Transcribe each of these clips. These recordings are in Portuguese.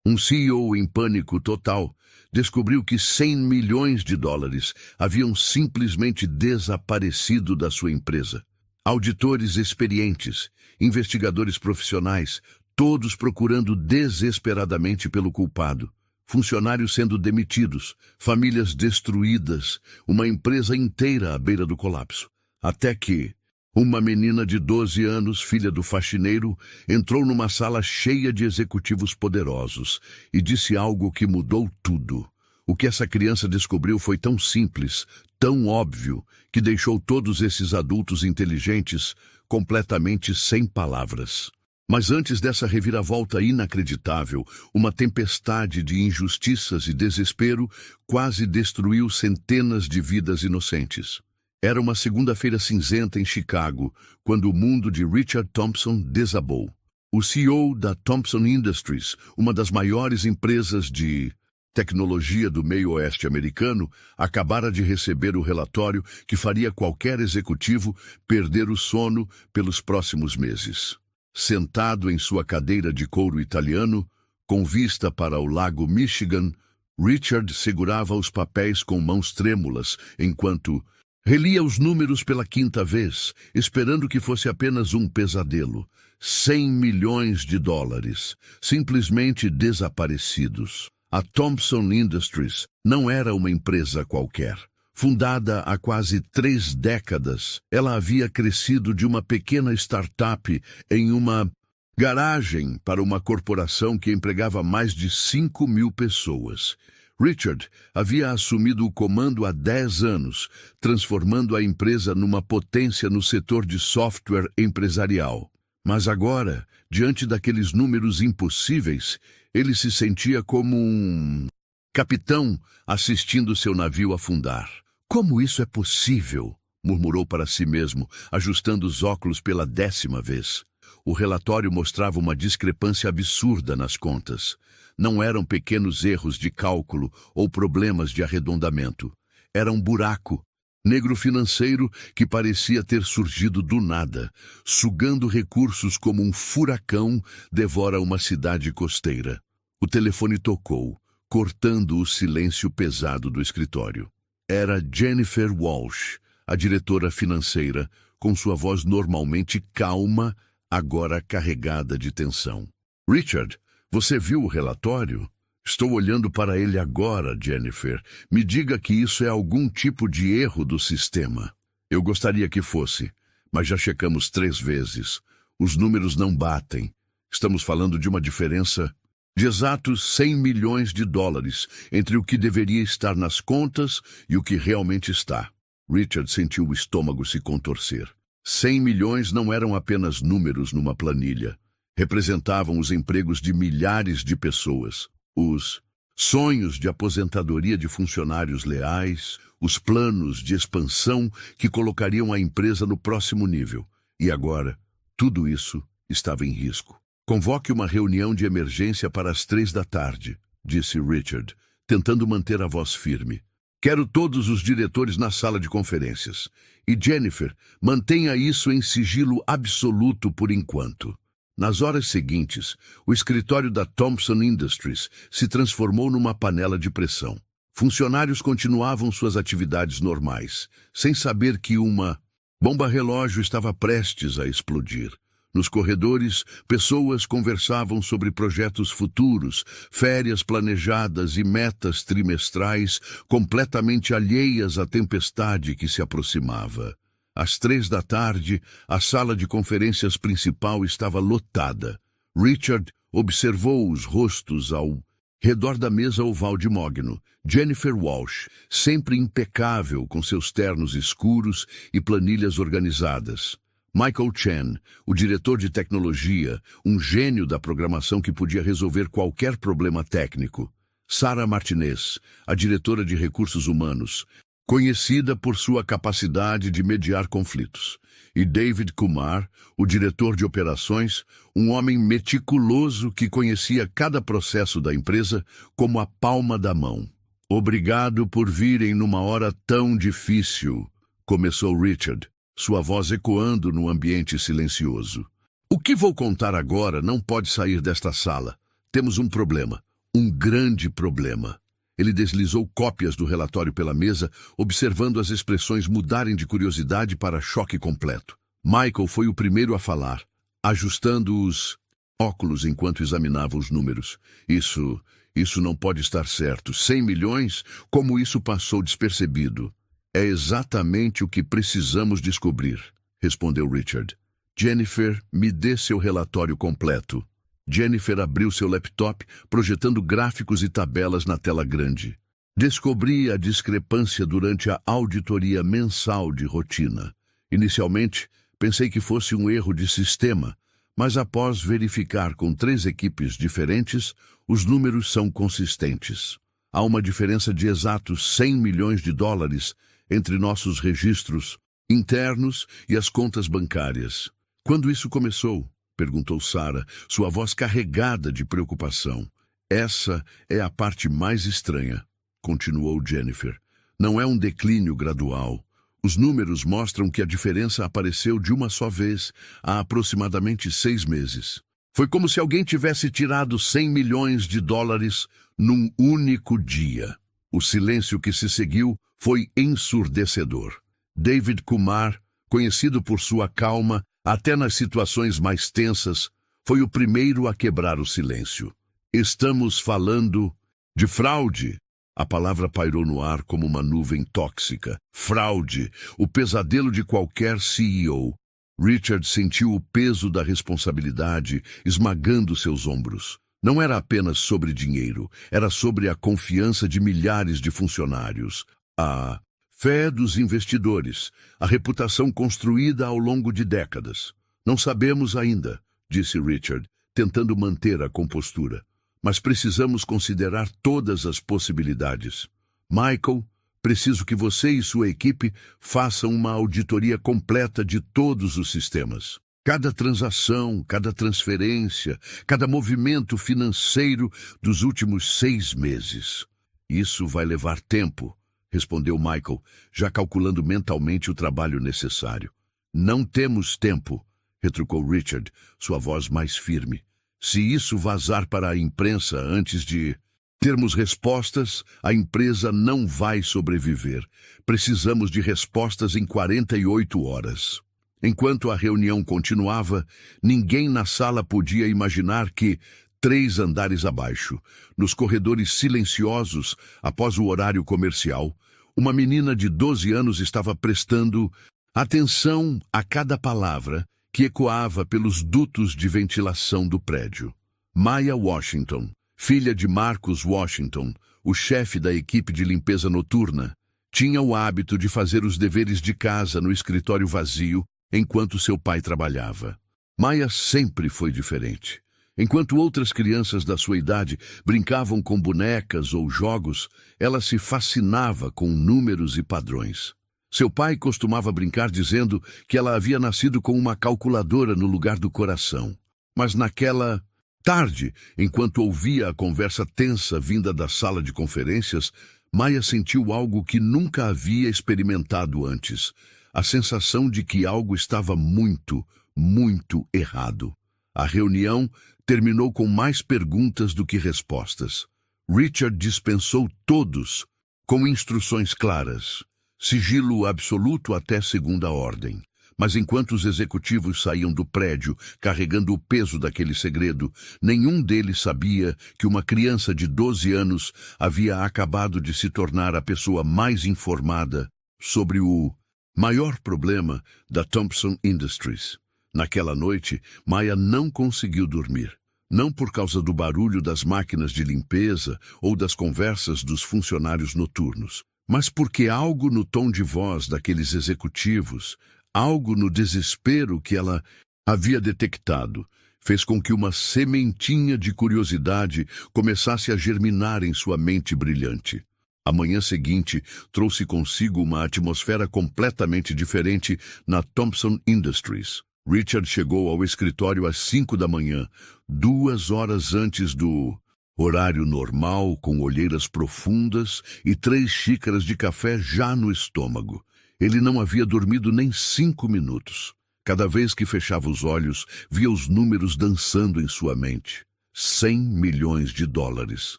Um CEO em pânico total descobriu que 100 milhões de dólares haviam simplesmente desaparecido da sua empresa. Auditores experientes, investigadores profissionais, todos procurando desesperadamente pelo culpado. Funcionários sendo demitidos, famílias destruídas, uma empresa inteira à beira do colapso. Até que uma menina de 12 anos, filha do faxineiro, entrou numa sala cheia de executivos poderosos e disse algo que mudou tudo. O que essa criança descobriu foi tão simples, tão óbvio, que deixou todos esses adultos inteligentes completamente sem palavras. Mas antes dessa reviravolta inacreditável, uma tempestade de injustiças e desespero quase destruiu centenas de vidas inocentes. Era uma segunda-feira cinzenta em Chicago, quando o mundo de Richard Thompson desabou. O CEO da Thompson Industries, uma das maiores empresas de tecnologia do meio-oeste americano, acabara de receber o relatório que faria qualquer executivo perder o sono pelos próximos meses. Sentado em sua cadeira de couro italiano, com vista para o lago Michigan, Richard segurava os papéis com mãos trêmulas, enquanto relia os números pela quinta vez, esperando que fosse apenas um pesadelo. 100 milhões de dólares, simplesmente desaparecidos. A Thompson Industries não era uma empresa qualquer. Fundada há quase 3 décadas, ela havia crescido de uma pequena startup em uma garagem para uma corporação que empregava mais de 5.000 pessoas. Richard havia assumido o comando há 10 anos, transformando a empresa numa potência no setor de software empresarial. Mas agora, diante daqueles números impossíveis, ele se sentia como um capitão assistindo seu navio afundar. Como isso é possível? Murmurou para si mesmo, ajustando os óculos pela 10ª vez. O relatório mostrava uma discrepância absurda nas contas. Não eram pequenos erros de cálculo ou problemas de arredondamento. Era um buraco negro financeiro que parecia ter surgido do nada, sugando recursos como um furacão devora uma cidade costeira. O telefone tocou, cortando o silêncio pesado do escritório. Era Jennifer Walsh, a diretora financeira, com sua voz normalmente calma, agora carregada de tensão. Richard, você viu o relatório? Estou olhando para ele agora, Jennifer. Me diga que isso é algum tipo de erro do sistema. Eu gostaria que fosse, mas já checamos 3 vezes. Os números não batem. Estamos falando de uma diferença de exatos 100 milhões de dólares entre o que deveria estar nas contas e o que realmente está. Richard sentiu o estômago se contorcer. 100 milhões não eram apenas números numa planilha. Representavam os empregos de milhares de pessoas, os sonhos de aposentadoria de funcionários leais, os planos de expansão que colocariam a empresa no próximo nível. E agora, tudo isso estava em risco. Convoque uma reunião de emergência para as 3 da tarde, disse Richard, tentando manter a voz firme. Quero todos os diretores na sala de conferências. E Jennifer, mantenha isso em sigilo absoluto por enquanto. Nas horas seguintes, o escritório da Thompson Industries se transformou numa panela de pressão. Funcionários continuavam suas atividades normais, sem saber que uma bomba-relógio estava prestes a explodir. Nos corredores, pessoas conversavam sobre projetos futuros, férias planejadas e metas trimestrais completamente alheias à tempestade que se aproximava. Às 3 da tarde, a sala de conferências principal estava lotada. Richard observou os rostos ao redor da mesa oval de mogno. Jennifer Walsh, sempre impecável com seus ternos escuros e planilhas organizadas. Michael Chen, o diretor de tecnologia, um gênio da programação que podia resolver qualquer problema técnico. Sarah Martinez, a diretora de recursos humanos, conhecida por sua capacidade de mediar conflitos. E David Kumar, o diretor de operações, um homem meticuloso que conhecia cada processo da empresa como a palma da mão. Obrigado por virem numa hora tão difícil, começou Richard, sua voz ecoando no ambiente silencioso. O que vou contar agora não pode sair desta sala. Temos um problema. Um grande problema. Ele deslizou cópias do relatório pela mesa, observando as expressões mudarem de curiosidade para choque completo. Michael foi o primeiro a falar, ajustando os óculos enquanto examinava os números. Isso não pode estar certo. 100 milhões? Como isso passou despercebido? É exatamente o que precisamos descobrir, respondeu Richard. Jennifer, me dê seu relatório completo. Jennifer abriu seu laptop, projetando gráficos e tabelas na tela grande. Descobri a discrepância durante a auditoria mensal de rotina. Inicialmente, pensei que fosse um erro de sistema, mas após verificar com 3 equipes diferentes, os números são consistentes. Há uma diferença de exatos 100 milhões de dólares entre nossos registros internos e as contas bancárias. Quando isso começou? Perguntou Sarah, sua voz carregada de preocupação. Essa é a parte mais estranha, continuou Jennifer. Não é um declínio gradual. Os números mostram que a diferença apareceu de uma só vez, há aproximadamente 6 meses. Foi como se alguém tivesse tirado 100 milhões de dólares num único dia. O silêncio que se seguiu foi ensurdecedor. David Kumar, conhecido por sua calma, até nas situações mais tensas, foi o primeiro a quebrar o silêncio. Estamos falando de fraude. A palavra pairou no ar como uma nuvem tóxica. Fraude, o pesadelo de qualquer CEO. Richard sentiu o peso da responsabilidade esmagando seus ombros. Não era apenas sobre dinheiro, era sobre a confiança de milhares de funcionários. A fé dos investidores, a reputação construída ao longo de décadas. Não sabemos ainda, disse Richard, tentando manter a compostura. Mas precisamos considerar todas as possibilidades. Michael, preciso que você e sua equipe façam uma auditoria completa de todos os sistemas. Cada transação, cada transferência, cada movimento financeiro dos últimos 6 meses. Isso vai levar tempo, respondeu Michael, já calculando mentalmente o trabalho necessário. Não temos tempo, retrucou Richard, sua voz mais firme. Se isso vazar para a imprensa antes de termos respostas, a empresa não vai sobreviver. Precisamos de respostas em 48 horas. Enquanto a reunião continuava, ninguém na sala podia imaginar que, 3 andares abaixo, nos corredores silenciosos, após o horário comercial, uma menina de 12 anos estava prestando atenção a cada palavra que ecoava pelos dutos de ventilação do prédio. Maya Washington, filha de Marcus Washington, o chefe da equipe de limpeza noturna, tinha o hábito de fazer os deveres de casa no escritório vazio enquanto seu pai trabalhava. Maya sempre foi diferente. Enquanto outras crianças da sua idade brincavam com bonecas ou jogos, ela se fascinava com números e padrões. Seu pai costumava brincar dizendo que ela havia nascido com uma calculadora no lugar do coração. Mas naquela tarde, enquanto ouvia a conversa tensa vinda da sala de conferências, Maya sentiu algo que nunca havia experimentado antes. A sensação de que algo estava muito, muito errado. A reunião terminou com mais perguntas do que respostas. Richard dispensou todos com instruções claras. Sigilo absoluto até segunda ordem. Mas enquanto os executivos saíam do prédio carregando o peso daquele segredo, nenhum deles sabia que uma criança de 12 anos havia acabado de se tornar a pessoa mais informada sobre o maior problema da Thompson Industries. Naquela noite, Maya não conseguiu dormir. Não por causa do barulho das máquinas de limpeza ou das conversas dos funcionários noturnos, mas porque algo no tom de voz daqueles executivos, algo no desespero que ela havia detectado, fez com que uma sementinha de curiosidade começasse a germinar em sua mente brilhante. A manhã seguinte trouxe consigo uma atmosfera completamente diferente na Thompson Industries. Richard chegou ao escritório às 5 da manhã, 2 horas antes do horário normal, com olheiras profundas e 3 xícaras de café já no estômago. Ele não havia dormido nem 5 minutos. Cada vez que fechava os olhos, via os números dançando em sua mente. 100 milhões de dólares,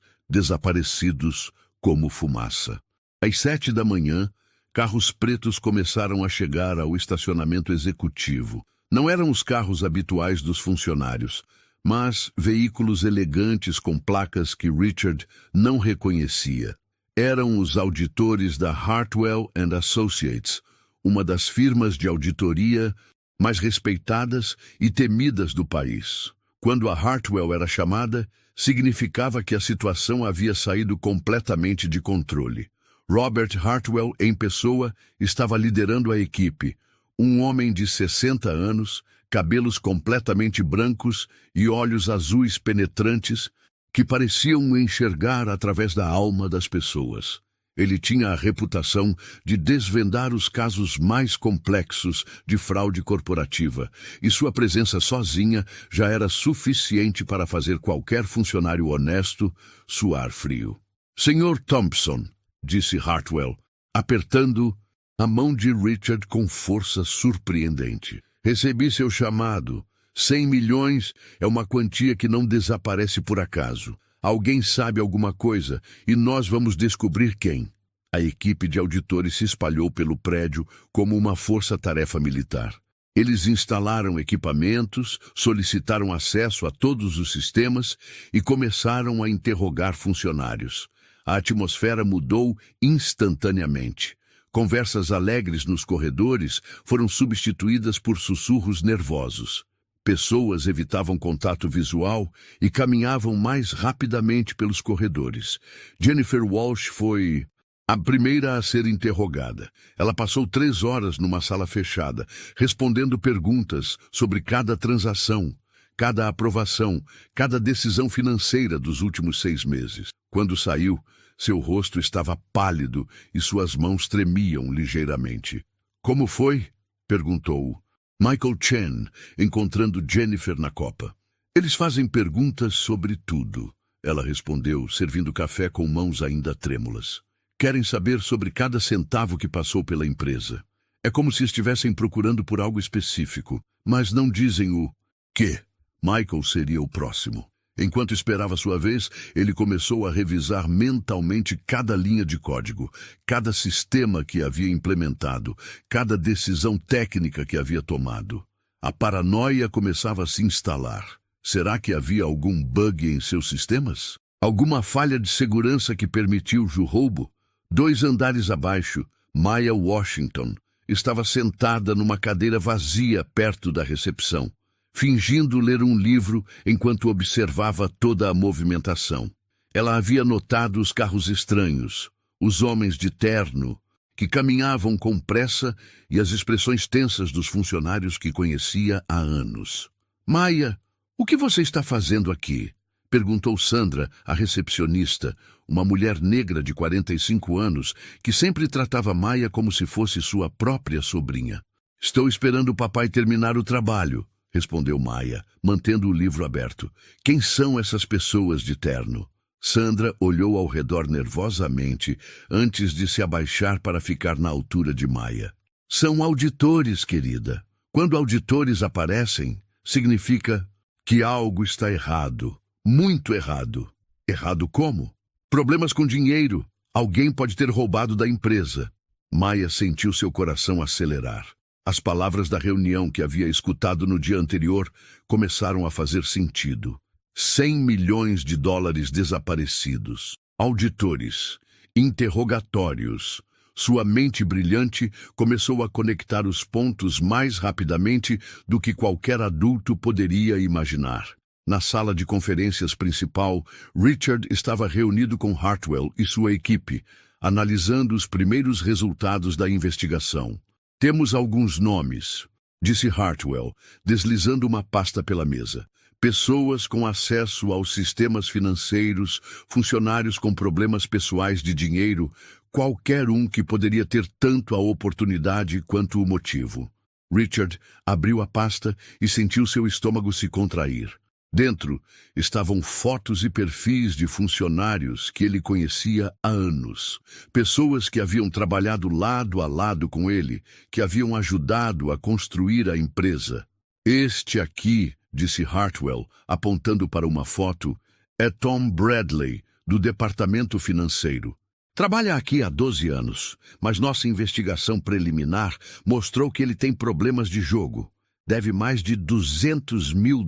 desaparecidos como fumaça. Às 7 da manhã, carros pretos começaram a chegar ao estacionamento executivo. Não eram os carros habituais dos funcionários, mas veículos elegantes com placas que Richard não reconhecia. Eram os auditores da Hartwell and Associates, uma das firmas de auditoria mais respeitadas e temidas do país. Quando a Hartwell era chamada, significava que a situação havia saído completamente de controle. Robert Hartwell, em pessoa, estava liderando a equipe, um homem de 60 anos, cabelos completamente brancos e olhos azuis penetrantes que pareciam enxergar através da alma das pessoas. Ele tinha a reputação de desvendar os casos mais complexos de fraude corporativa, e sua presença sozinha já era suficiente para fazer qualquer funcionário honesto suar frio. Sr. Thompson, disse Hartwell, apertando a mão de Richard com força surpreendente. Recebi seu chamado. 100 milhões é uma quantia que não desaparece por acaso. Alguém sabe alguma coisa e nós vamos descobrir quem. A equipe de auditores se espalhou pelo prédio como uma força-tarefa militar. Eles instalaram equipamentos, solicitaram acesso a todos os sistemas e começaram a interrogar funcionários. A atmosfera mudou instantaneamente. Conversas alegres nos corredores foram substituídas por sussurros nervosos. Pessoas evitavam contato visual e caminhavam mais rapidamente pelos corredores. Jennifer Walsh foi a primeira a ser interrogada. Ela passou 3 horas numa sala fechada, respondendo perguntas sobre cada transação, cada aprovação, cada decisão financeira dos últimos 6 meses. Quando saiu, seu rosto estava pálido e suas mãos tremiam ligeiramente. Como foi? Perguntou Michael Chen, encontrando Jennifer na copa. Eles fazem perguntas sobre tudo, ela respondeu, servindo café com mãos ainda trêmulas. Querem saber sobre cada centavo que passou pela empresa. É como se estivessem procurando por algo específico, mas não dizem o quê. Michael seria o próximo. Enquanto esperava sua vez, ele começou a revisar mentalmente cada linha de código, cada sistema que havia implementado, cada decisão técnica que havia tomado. A paranoia começava a se instalar. Será que havia algum bug em seus sistemas? Alguma falha de segurança que permitiu o roubo? 2 andares abaixo, Maya Washington estava sentada numa cadeira vazia perto da recepção, fingindo ler um livro enquanto observava toda a movimentação. Ela havia notado os carros estranhos, os homens de terno, que caminhavam com pressa e as expressões tensas dos funcionários que conhecia há anos. Maya, o que você está fazendo aqui? Perguntou Sandra, a recepcionista, uma mulher negra de 45 anos, que sempre tratava Maya como se fosse sua própria sobrinha. Estou esperando o papai terminar o trabalho, respondeu Maya, mantendo o livro aberto. Quem são essas pessoas de terno? Sandra olhou ao redor nervosamente antes de se abaixar para ficar na altura de Maya. São auditores, querida. Quando auditores aparecem, significa que algo está errado. Muito errado. Errado como? Problemas com dinheiro. Alguém pode ter roubado da empresa. Maya sentiu seu coração acelerar. As palavras da reunião que havia escutado no dia anterior começaram a fazer sentido. 100 milhões de dólares desaparecidos. Auditores. Interrogatórios. Sua mente brilhante começou a conectar os pontos mais rapidamente do que qualquer adulto poderia imaginar. Na sala de conferências principal, Richard estava reunido com Hartwell e sua equipe, analisando os primeiros resultados da investigação. Temos alguns nomes, disse Hartwell, deslizando uma pasta pela mesa. Pessoas com acesso aos sistemas financeiros, funcionários com problemas pessoais de dinheiro, qualquer um que poderia ter tanto a oportunidade quanto o motivo. Richard abriu a pasta e sentiu seu estômago se contrair. Dentro estavam fotos e perfis de funcionários que ele conhecia há anos. Pessoas que haviam trabalhado lado a lado com ele, que haviam ajudado a construir a empresa. Este aqui, disse Hartwell, apontando para uma foto. É Tom Bradley, do Departamento Financeiro. Trabalha aqui há 12 anos, mas nossa investigação preliminar mostrou que ele tem problemas de jogo. Deve mais de $200 mil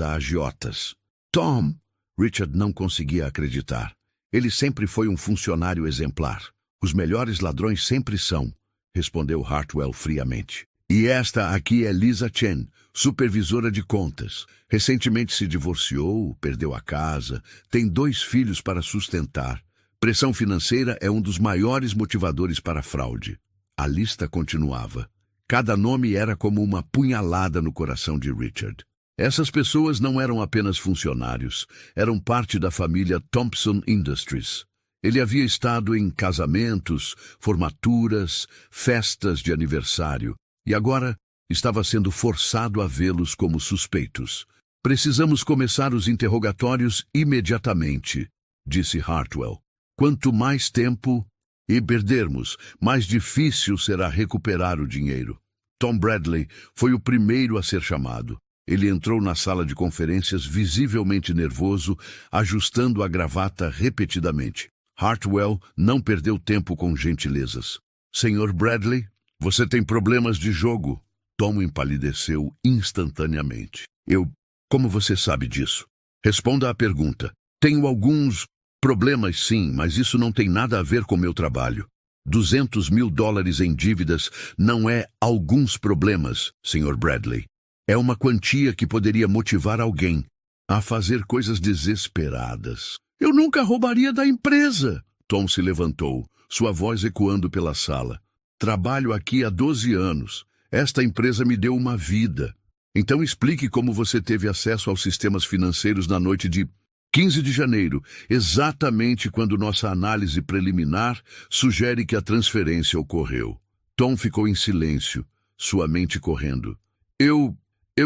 a agiotas. Tom! Richard não conseguia acreditar. Ele sempre foi um funcionário exemplar. Os melhores ladrões sempre são, respondeu Hartwell friamente. E esta aqui é Lisa Chen, supervisora de contas. Recentemente se divorciou, perdeu a casa, tem 2 filhos para sustentar. Pressão financeira é um dos maiores motivadores para a fraude. A lista continuava. Cada nome era como uma punhalada no coração de Richard. Essas pessoas não eram apenas funcionários, eram parte da família Thompson Industries. Ele havia estado em casamentos, formaturas, festas de aniversário, e agora estava sendo forçado a vê-los como suspeitos. Precisamos começar os interrogatórios imediatamente, disse Hartwell. Quanto mais tempo e perdermos, mais difícil será recuperar o dinheiro. Tom Bradley foi o primeiro a ser chamado. Ele entrou na sala de conferências visivelmente nervoso, ajustando a gravata repetidamente. Hartwell não perdeu tempo com gentilezas. Senhor Bradley, você tem problemas de jogo. Tom empalideceu instantaneamente. Como você sabe disso? Responda à pergunta. Tenho alguns problemas, sim, mas isso não tem nada a ver com meu trabalho. $200 mil em dívidas não é alguns problemas, Sr. Bradley. É uma quantia que poderia motivar alguém a fazer coisas desesperadas. Eu nunca roubaria da empresa. Tom se levantou, sua voz ecoando pela sala. Trabalho aqui há 12 anos. Esta empresa me deu uma vida. Então explique como você teve acesso aos sistemas financeiros na noite de 15 de janeiro, exatamente quando nossa análise preliminar sugere que a transferência ocorreu. Tom ficou em silêncio, sua mente correndo. Eu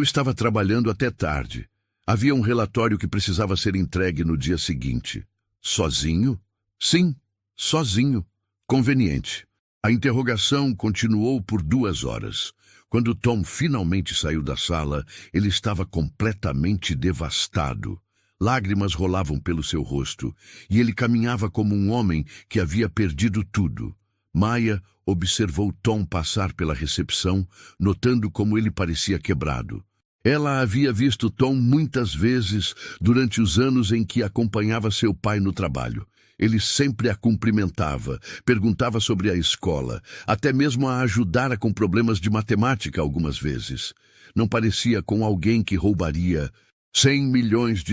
estava trabalhando até tarde. Havia um relatório que precisava ser entregue no dia seguinte. Sozinho? Sim, sozinho. Conveniente. A interrogação continuou por 2 horas. Quando Tom finalmente saiu da sala, ele estava completamente devastado. Lágrimas rolavam pelo seu rosto, e ele caminhava como um homem que havia perdido tudo. Maya observou Tom passar pela recepção, notando como ele parecia quebrado. Ela havia visto Tom muitas vezes durante os anos em que acompanhava seu pai no trabalho. Ele sempre a cumprimentava, perguntava sobre a escola, até mesmo a ajudara com problemas de matemática algumas vezes. Não parecia com alguém que roubaria $100 milhões.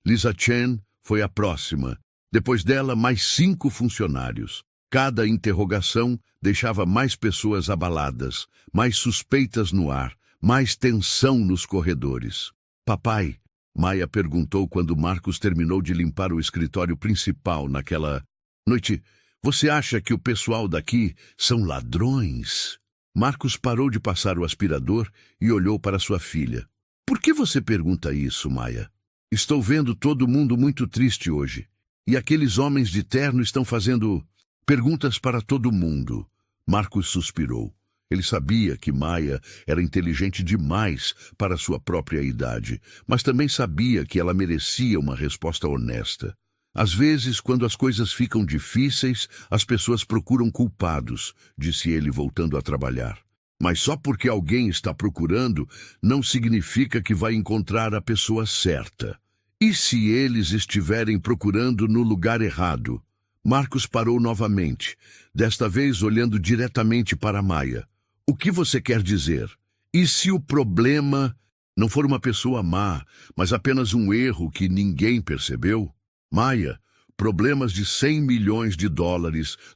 Lisa Chen foi a próxima. Depois dela, mais 5 funcionários. Cada interrogação deixava mais pessoas abaladas, mais suspeitas no ar, mais tensão nos corredores. Papai, Maya perguntou quando Marcos terminou de limpar o escritório principal naquela noite, você acha que o pessoal daqui são ladrões? Marcos parou de passar o aspirador e olhou para sua filha. Por que você pergunta isso, Maya? Estou vendo todo mundo muito triste hoje. E aqueles homens de terno estão fazendo perguntas para todo mundo. Marcos suspirou. Ele sabia que Maya era inteligente demais para sua própria idade, mas também sabia que ela merecia uma resposta honesta. Às vezes, quando as coisas ficam difíceis, as pessoas procuram culpados, disse ele voltando a trabalhar. Mas só porque alguém está procurando, não significa que vai encontrar a pessoa certa. E se eles estiverem procurando no lugar errado? Marcos parou novamente, desta vez olhando diretamente para Maya. O que você quer dizer? E se o problema não for uma pessoa má, mas apenas um erro que ninguém percebeu? Maya, problemas de $100 milhões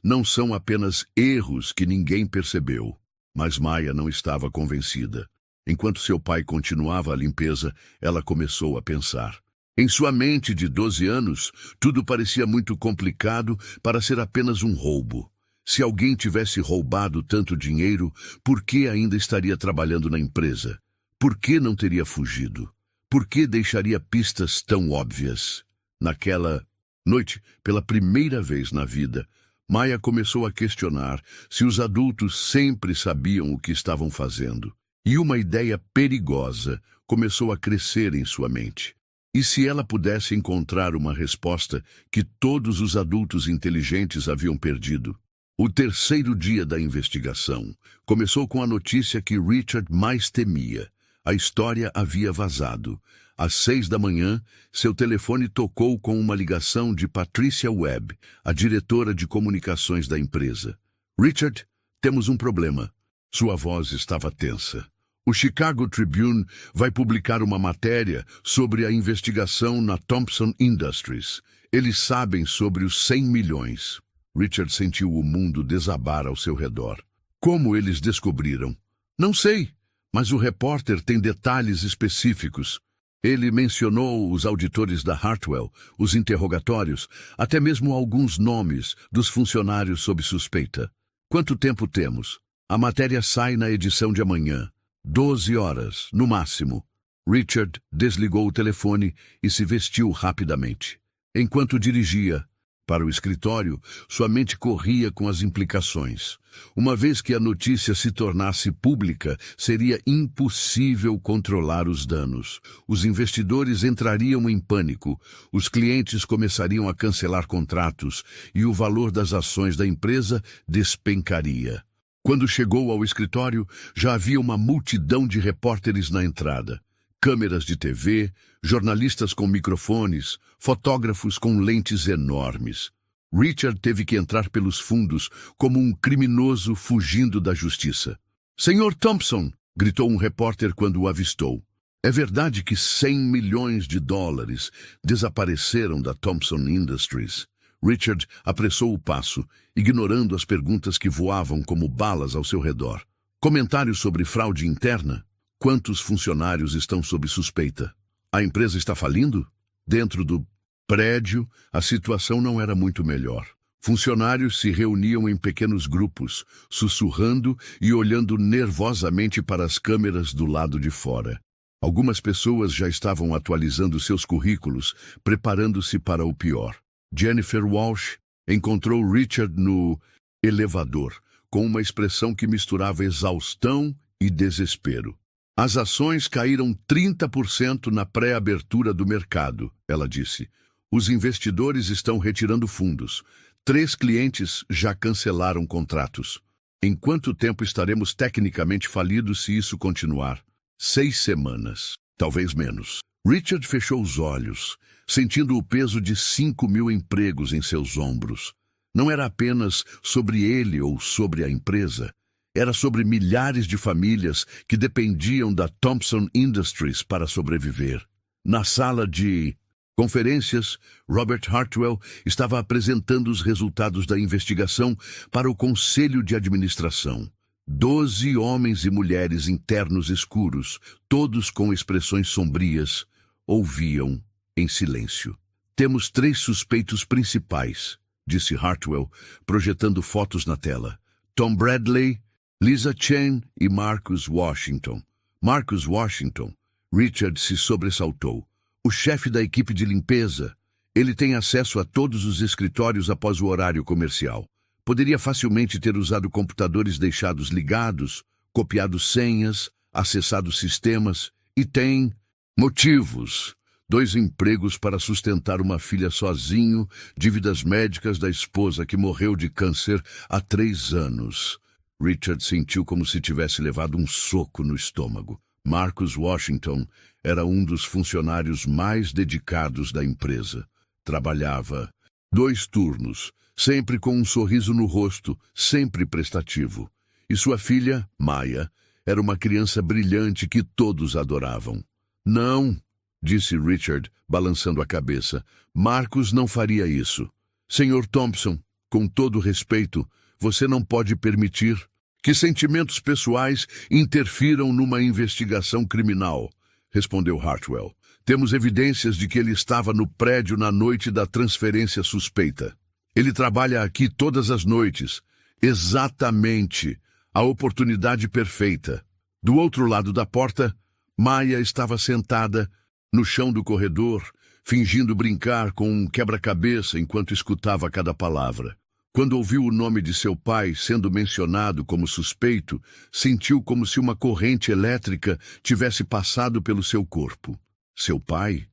não são apenas erros que ninguém percebeu. Mas Maya não estava convencida. Enquanto seu pai continuava a limpeza, ela começou a pensar. Em sua mente de 12 anos, tudo parecia muito complicado para ser apenas um roubo. Se alguém tivesse roubado tanto dinheiro, por que ainda estaria trabalhando na empresa? Por que não teria fugido? Por que deixaria pistas tão óbvias? Naquela noite, pela primeira vez na vida, Maya começou a questionar se os adultos sempre sabiam o que estavam fazendo. E uma ideia perigosa começou a crescer em sua mente. E se ela pudesse encontrar uma resposta que todos os adultos inteligentes haviam perdido? O terceiro dia da investigação começou com a notícia que Richard mais temia. A história havia vazado. Às 6 da manhã, seu telefone tocou com uma ligação de Patricia Webb, a diretora de comunicações da empresa. Richard, temos um problema. Sua voz estava tensa. O Chicago Tribune vai publicar uma matéria sobre a investigação na Thompson Industries. Eles sabem sobre os 100 milhões. Richard sentiu o mundo desabar ao seu redor. Como eles descobriram? Não sei, mas o repórter tem detalhes específicos. Ele mencionou os auditores da Hartwell, os interrogatórios, até mesmo alguns nomes dos funcionários sob suspeita. Quanto tempo temos? A matéria sai na edição de amanhã. 12 horas, no máximo. Richard desligou o telefone e se vestiu rapidamente. Enquanto dirigia para o escritório, sua mente corria com as implicações. Uma vez que a notícia se tornasse pública, seria impossível controlar os danos. Os investidores entrariam em pânico, os clientes começariam a cancelar contratos e o valor das ações da empresa despencaria. Quando chegou ao escritório, já havia uma multidão de repórteres na entrada. Câmeras de TV, jornalistas com microfones, fotógrafos com lentes enormes. Richard teve que entrar pelos fundos como um criminoso fugindo da justiça. "Senhor Thompson!" gritou um repórter quando o avistou. "É verdade que 100 milhões de dólares desapareceram da Thompson Industries?" Richard apressou o passo, ignorando as perguntas que voavam como balas ao seu redor. "Comentários sobre fraude interna? Quantos funcionários estão sob suspeita? A empresa está falindo?" Dentro do prédio, a situação não era muito melhor. Funcionários se reuniam em pequenos grupos, sussurrando e olhando nervosamente para as câmeras do lado de fora. Algumas pessoas já estavam atualizando seus currículos, preparando-se para o pior. Jennifer Walsh encontrou Richard no elevador, com uma expressão que misturava exaustão e desespero. "As ações caíram 30% na pré-abertura do mercado", ela disse. "Os investidores estão retirando fundos. 3 clientes já cancelaram contratos. Em quanto tempo estaremos tecnicamente falidos se isso continuar? 6 semanas, talvez menos." Richard fechou os olhos, sentindo o peso de 5.000 empregos em seus ombros. Não era apenas sobre ele ou sobre a empresa. Era sobre milhares de famílias que dependiam da Thompson Industries para sobreviver. Na sala de conferências, Robert Hartwell estava apresentando os resultados da investigação para o Conselho de Administração. 12 homens e mulheres internos escuros, todos com expressões sombrias, ouviam em silêncio. "Temos 3 suspeitos principais", disse Hartwell, projetando fotos na tela. "Tom Bradley, Lisa Chen e Marcus Washington." "Marcus Washington?" Richard se sobressaltou. "O chefe da equipe de limpeza. Ele tem acesso a todos os escritórios após o horário comercial. Poderia facilmente ter usado computadores deixados ligados, copiado senhas, acessado sistemas e tem motivos. 2 empregos para sustentar uma filha sozinho, dívidas médicas da esposa que morreu de câncer há 3 anos. Richard sentiu como se tivesse levado um soco no estômago. Marcus Washington era um dos funcionários mais dedicados da empresa. Trabalhava 2 turnos, sempre com um sorriso no rosto, sempre prestativo. E sua filha, Maya, era uma criança brilhante que todos adoravam. "Não", disse Richard, balançando a cabeça. "Marcus não faria isso. Senhor Thompson, com todo respeito, você não pode permitir que sentimentos pessoais interfiram numa investigação criminal", respondeu Hartwell. "Temos evidências de que ele estava no prédio na noite da transferência suspeita. Ele trabalha aqui todas as noites. Exatamente. A oportunidade perfeita." Do outro lado da porta, Maya estava sentada no chão do corredor, fingindo brincar com um quebra-cabeça enquanto escutava cada palavra. Quando ouviu o nome de seu pai sendo mencionado como suspeito, sentiu como se uma corrente elétrica tivesse passado pelo seu corpo. Seu pai,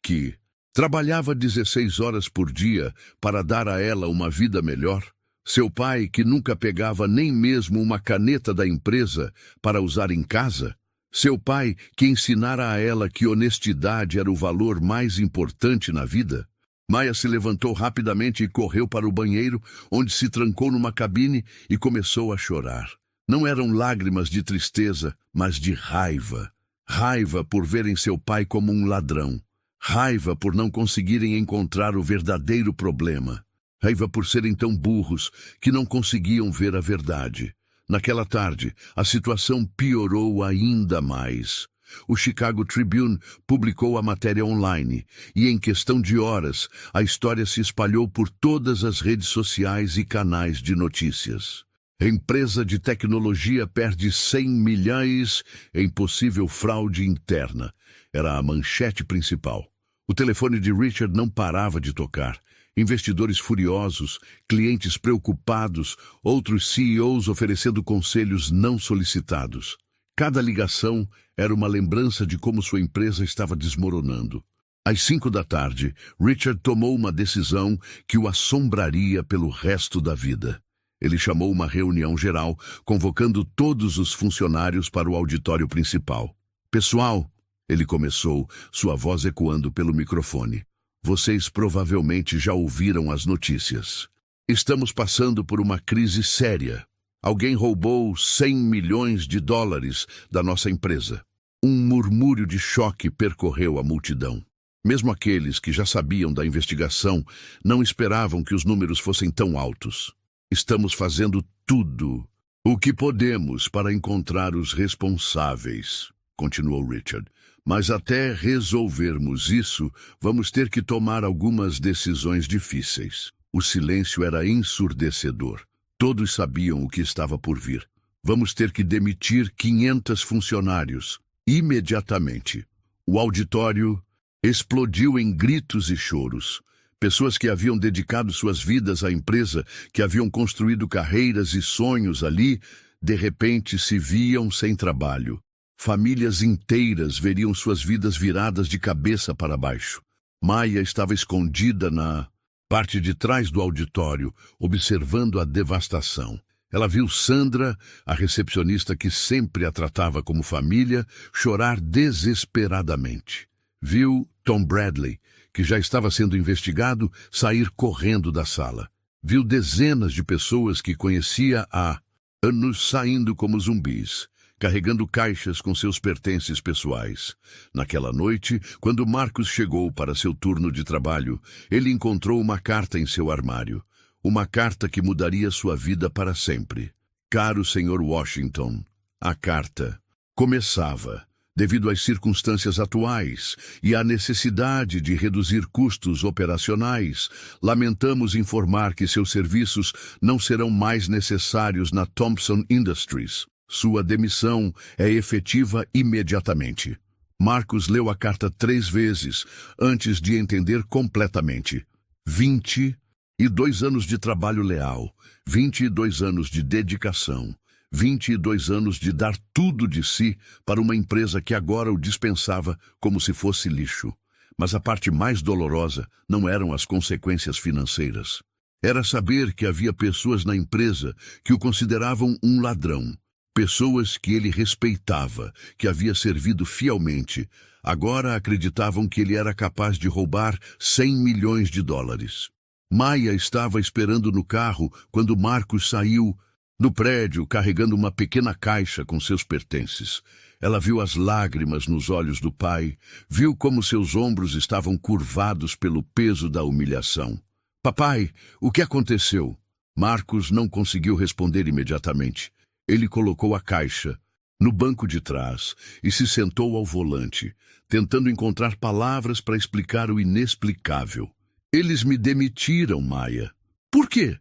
que trabalhava 16 horas por dia para dar a ela uma vida melhor. Seu pai, que nunca pegava nem mesmo uma caneta da empresa para usar em casa. Seu pai, que ensinara a ela que honestidade era o valor mais importante na vida. Maya se levantou rapidamente e correu para o banheiro, onde se trancou numa cabine e começou a chorar. Não eram lágrimas de tristeza, mas de raiva. Raiva por verem seu pai como um ladrão. Raiva por não conseguirem encontrar o verdadeiro problema. Raiva por serem tão burros que não conseguiam ver a verdade. Naquela tarde, a situação piorou ainda mais. O Chicago Tribune publicou a matéria online e, em questão de horas, a história se espalhou por todas as redes sociais e canais de notícias. Empresa de tecnologia perde 100 milhões em possível fraude interna. Era a manchete principal. O telefone de Richard não parava de tocar. Investidores furiosos, clientes preocupados, outros CEOs oferecendo conselhos não solicitados. Cada ligação era uma lembrança de como sua empresa estava desmoronando. Às 5 da tarde, Richard tomou uma decisão que o assombraria pelo resto da vida. Ele chamou uma reunião geral, convocando todos os funcionários para o auditório principal. Pessoal, ele começou, sua voz ecoando pelo microfone. Vocês provavelmente já ouviram as notícias. Estamos passando por uma crise séria. Alguém roubou 100 milhões de dólares da nossa empresa. Um murmúrio de choque percorreu a multidão. Mesmo aqueles que já sabiam da investigação não esperavam que os números fossem tão altos. Estamos fazendo tudo o que podemos para encontrar os responsáveis, continuou Richard. Mas até resolvermos isso, vamos ter que tomar algumas decisões difíceis. O silêncio era ensurdecedor. Todos sabiam o que estava por vir. Vamos ter que demitir 500 funcionários, imediatamente. O auditório explodiu em gritos e choros. Pessoas que haviam dedicado suas vidas à empresa, que haviam construído carreiras e sonhos ali, de repente se viam sem trabalho. Famílias inteiras veriam suas vidas viradas de cabeça para baixo. Maya estava escondida na parte de trás do auditório, observando a devastação. Ela viu Sandra, a recepcionista que sempre a tratava como família, chorar desesperadamente. Viu Tom Bradley, que já estava sendo investigado, sair correndo da sala. Viu dezenas de pessoas que conhecia há anos saindo como zumbis, carregando caixas com seus pertences pessoais. Naquela noite, quando Marcus chegou para seu turno de trabalho, ele encontrou uma carta em seu armário. Uma carta que mudaria sua vida para sempre. Caro Sr. Washington, a carta começava. Devido às circunstâncias atuais e à necessidade de reduzir custos operacionais, lamentamos informar que seus serviços não serão mais necessários na Thompson Industries. Sua demissão é efetiva imediatamente. Marcus leu a carta 3 vezes antes de entender completamente. 22 anos de trabalho leal, 22 anos de dedicação, 22 anos de dar tudo de si para uma empresa que agora o dispensava como se fosse lixo. Mas a parte mais dolorosa não eram as consequências financeiras. Era saber que havia pessoas na empresa que o consideravam um ladrão. Pessoas que ele respeitava, que havia servido fielmente, agora acreditavam que ele era capaz de roubar 100 milhões de dólares. Maya estava esperando no carro quando Marcus saiu do prédio carregando uma pequena caixa com seus pertences. Ela viu as lágrimas nos olhos do pai, viu como seus ombros estavam curvados pelo peso da humilhação. Papai, o que aconteceu? Marcus não conseguiu responder imediatamente. Ele colocou a caixa no banco de trás e se sentou ao volante, tentando encontrar palavras para explicar o inexplicável. Eles me demitiram, Maya. Por quê?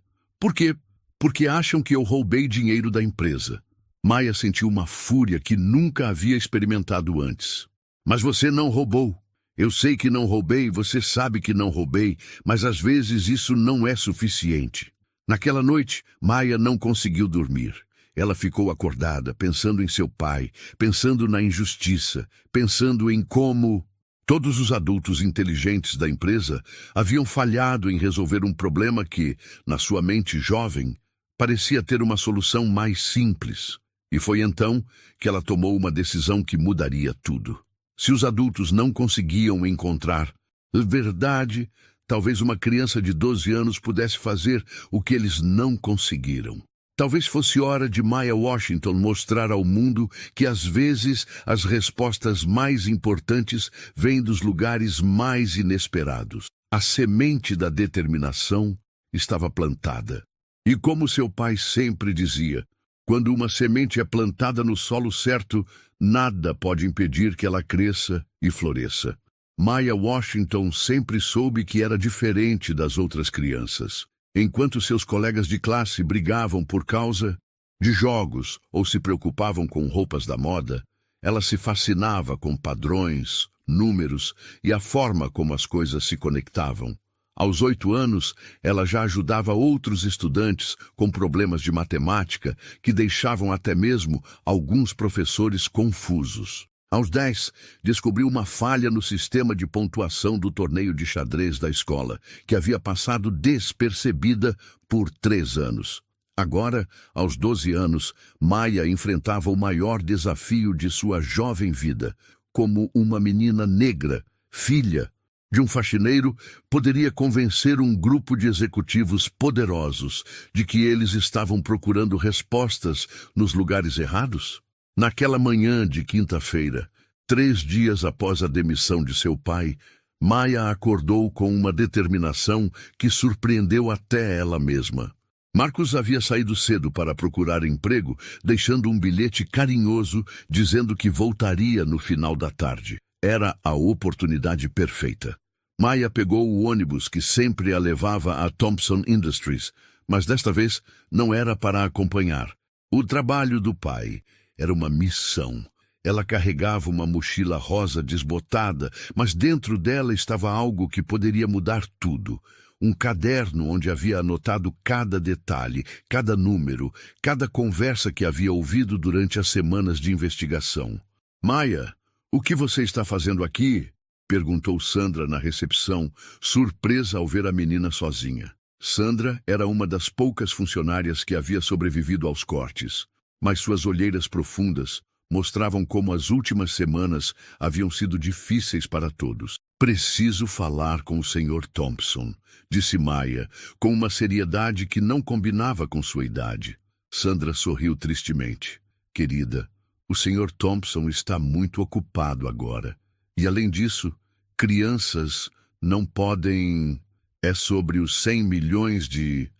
Porque acham que eu roubei dinheiro da empresa. Maya sentiu uma fúria que nunca havia experimentado antes. Mas você não roubou. Eu sei que não roubei, você sabe que não roubei, mas às vezes isso não é suficiente. Naquela noite, Maya não conseguiu dormir. Ela ficou acordada, pensando em seu pai, pensando na injustiça, pensando em como todos os adultos inteligentes da empresa haviam falhado em resolver um problema que, na sua mente jovem, parecia ter uma solução mais simples. E foi então que ela tomou uma decisão que mudaria tudo. Se os adultos não conseguiam encontrar verdade, talvez uma criança de 12 anos pudesse fazer o que eles não conseguiram. Talvez fosse hora de Maya Washington mostrar ao mundo que às vezes as respostas mais importantes vêm dos lugares mais inesperados. A semente da determinação estava plantada. E como seu pai sempre dizia, quando uma semente é plantada no solo certo, nada pode impedir que ela cresça e floresça. Maya Washington sempre soube que era diferente das outras crianças. Enquanto seus colegas de classe brigavam por causa de jogos ou se preocupavam com roupas da moda, ela se fascinava com padrões, números e a forma como as coisas se conectavam. Aos 8 anos, ela já ajudava outros estudantes com problemas de matemática que deixavam até mesmo alguns professores confusos. Aos 10, descobriu uma falha no sistema de pontuação do torneio de xadrez da escola, que havia passado despercebida por 3 anos. Agora, aos 12 anos, Maya enfrentava o maior desafio de sua jovem vida. Como uma menina negra, filha de um faxineiro, poderia convencer um grupo de executivos poderosos de que eles estavam procurando respostas nos lugares errados? Naquela manhã de quinta-feira, 3 dias após a demissão de seu pai, Maya acordou com uma determinação que surpreendeu até ela mesma. Marcos havia saído cedo para procurar emprego, deixando um bilhete carinhoso dizendo que voltaria no final da tarde. Era a oportunidade perfeita. Maya pegou o ônibus que sempre a levava a Thompson Industries, mas desta vez não era para acompanhar. O trabalho do pai era uma missão. Ela carregava uma mochila rosa desbotada, mas dentro dela estava algo que poderia mudar tudo. Um caderno onde havia anotado cada detalhe, cada número, cada conversa que havia ouvido durante as semanas de investigação. Maya, o que você está fazendo aqui? Perguntou Sandra na recepção, surpresa ao ver a menina sozinha. Sandra era uma das poucas funcionárias que havia sobrevivido aos cortes, mas suas olheiras profundas mostravam como as últimas semanas haviam sido difíceis para todos. Preciso falar com o Sr. Thompson, disse Maya, com uma seriedade que não combinava com sua idade. Sandra sorriu tristemente. Querida, o Sr. Thompson está muito ocupado agora. E além disso, crianças não podem... É sobre os 100 milhões de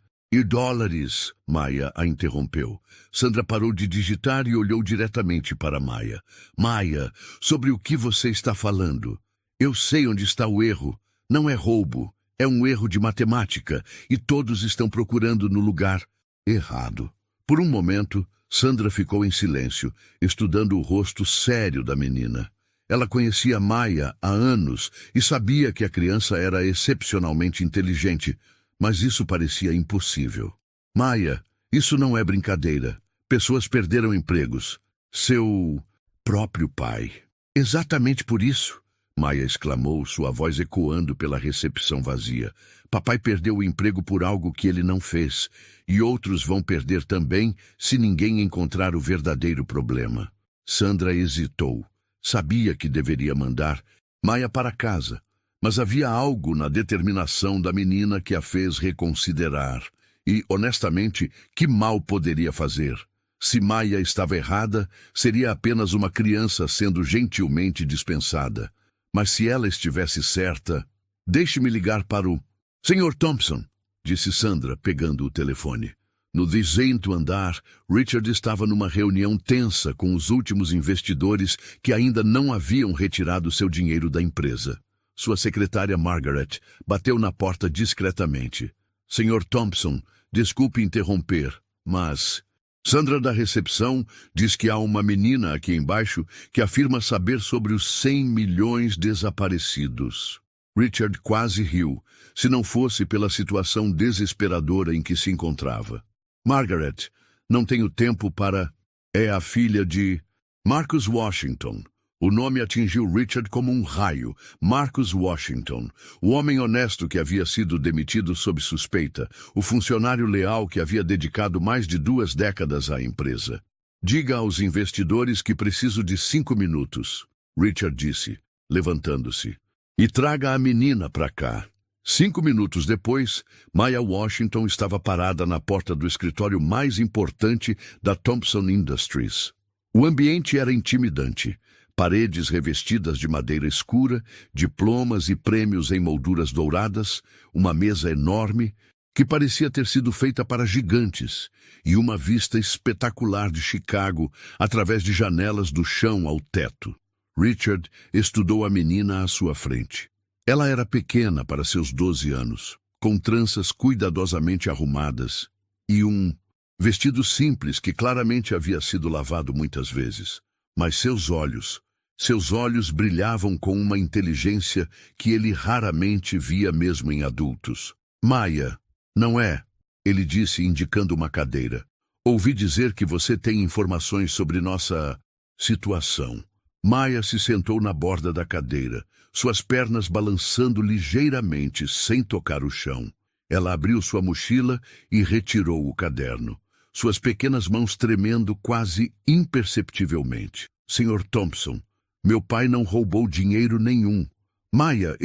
dólares, Maya a interrompeu. Sandra parou de digitar e olhou diretamente para Maya. Maya, sobre o que você está falando? Eu sei onde está o erro. Não é roubo, é um erro de matemática, e todos estão procurando no lugar errado. Por um momento, Sandra ficou em silêncio, estudando o rosto sério da menina. Ela conhecia Maya há anos e sabia que a criança era excepcionalmente inteligente, mas isso parecia impossível. Maya, isso não é brincadeira. Pessoas perderam empregos. Seu próprio pai. Exatamente por isso, Maya exclamou, sua voz ecoando pela recepção vazia. Papai perdeu o emprego por algo que ele não fez, e outros vão perder também se ninguém encontrar o verdadeiro problema. Sandra hesitou. Sabia que deveria mandar Maya para casa, mas havia algo na determinação da menina que a fez reconsiderar. E, honestamente, que mal poderia fazer? Se Maya estava errada, seria apenas uma criança sendo gentilmente dispensada. Mas se ela estivesse certa... Deixe-me ligar para o... Sr. Thompson, disse Sandra, pegando o telefone. No 10º andar, Richard estava numa reunião tensa com os últimos investidores que ainda não haviam retirado seu dinheiro da empresa. Sua secretária Margaret bateu na porta discretamente. Sr. Thompson, desculpe interromper, mas Sandra da recepção diz que há uma menina aqui embaixo que afirma saber sobre os 100 milhões desaparecidos. Richard quase riu, se não fosse pela situação desesperadora em que se encontrava. Margaret, não tenho tempo para... É a filha de... Marcus Washington. O nome atingiu Richard como um raio. Marcus Washington, o homem honesto que havia sido demitido sob suspeita, o funcionário leal que havia dedicado mais de 2 décadas à empresa. Diga aos investidores que preciso de 5 minutos, Richard disse, levantando-se. E traga a menina para cá. 5 minutos depois, Maya Washington estava parada na porta do escritório mais importante da Thompson Industries. O ambiente era intimidante. Paredes revestidas de madeira escura, diplomas e prêmios em molduras douradas, uma mesa enorme, que parecia ter sido feita para gigantes, e uma vista espetacular de Chicago através de janelas do chão ao teto. Richard estudou a menina à sua frente. Ela era pequena para seus 12 anos, com tranças cuidadosamente arrumadas e um vestido simples que claramente havia sido lavado muitas vezes. Mas seus olhos brilhavam com uma inteligência que ele raramente via mesmo em adultos. Maya, não é? Ele disse, indicando uma cadeira. Ouvi dizer que você tem informações sobre nossa situação. Maya se sentou na borda da cadeira, suas pernas balançando ligeiramente, sem tocar o chão. Ela abriu sua mochila e retirou o caderno, suas pequenas mãos tremendo quase imperceptivelmente. Sr. Thompson, meu pai não roubou dinheiro nenhum. Maya,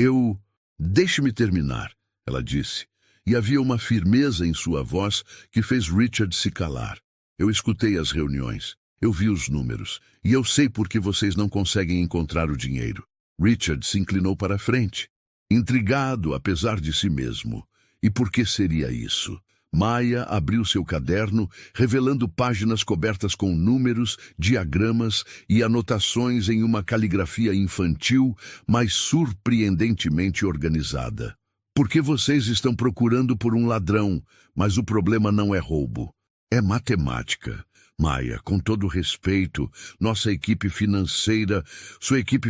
Deixe-me terminar, ela disse, e havia uma firmeza em sua voz que fez Richard se calar. Eu escutei as reuniões, eu vi os números, e eu sei por que vocês não conseguem encontrar o dinheiro. Richard se inclinou para a frente, intrigado apesar de si mesmo. E por que seria isso? Maya abriu seu caderno, revelando páginas cobertas com números, diagramas e anotações em uma caligrafia infantil, mas surpreendentemente organizada. Por que vocês estão procurando por um ladrão, mas o problema não é roubo? É matemática. Maya, com todo respeito, sua equipe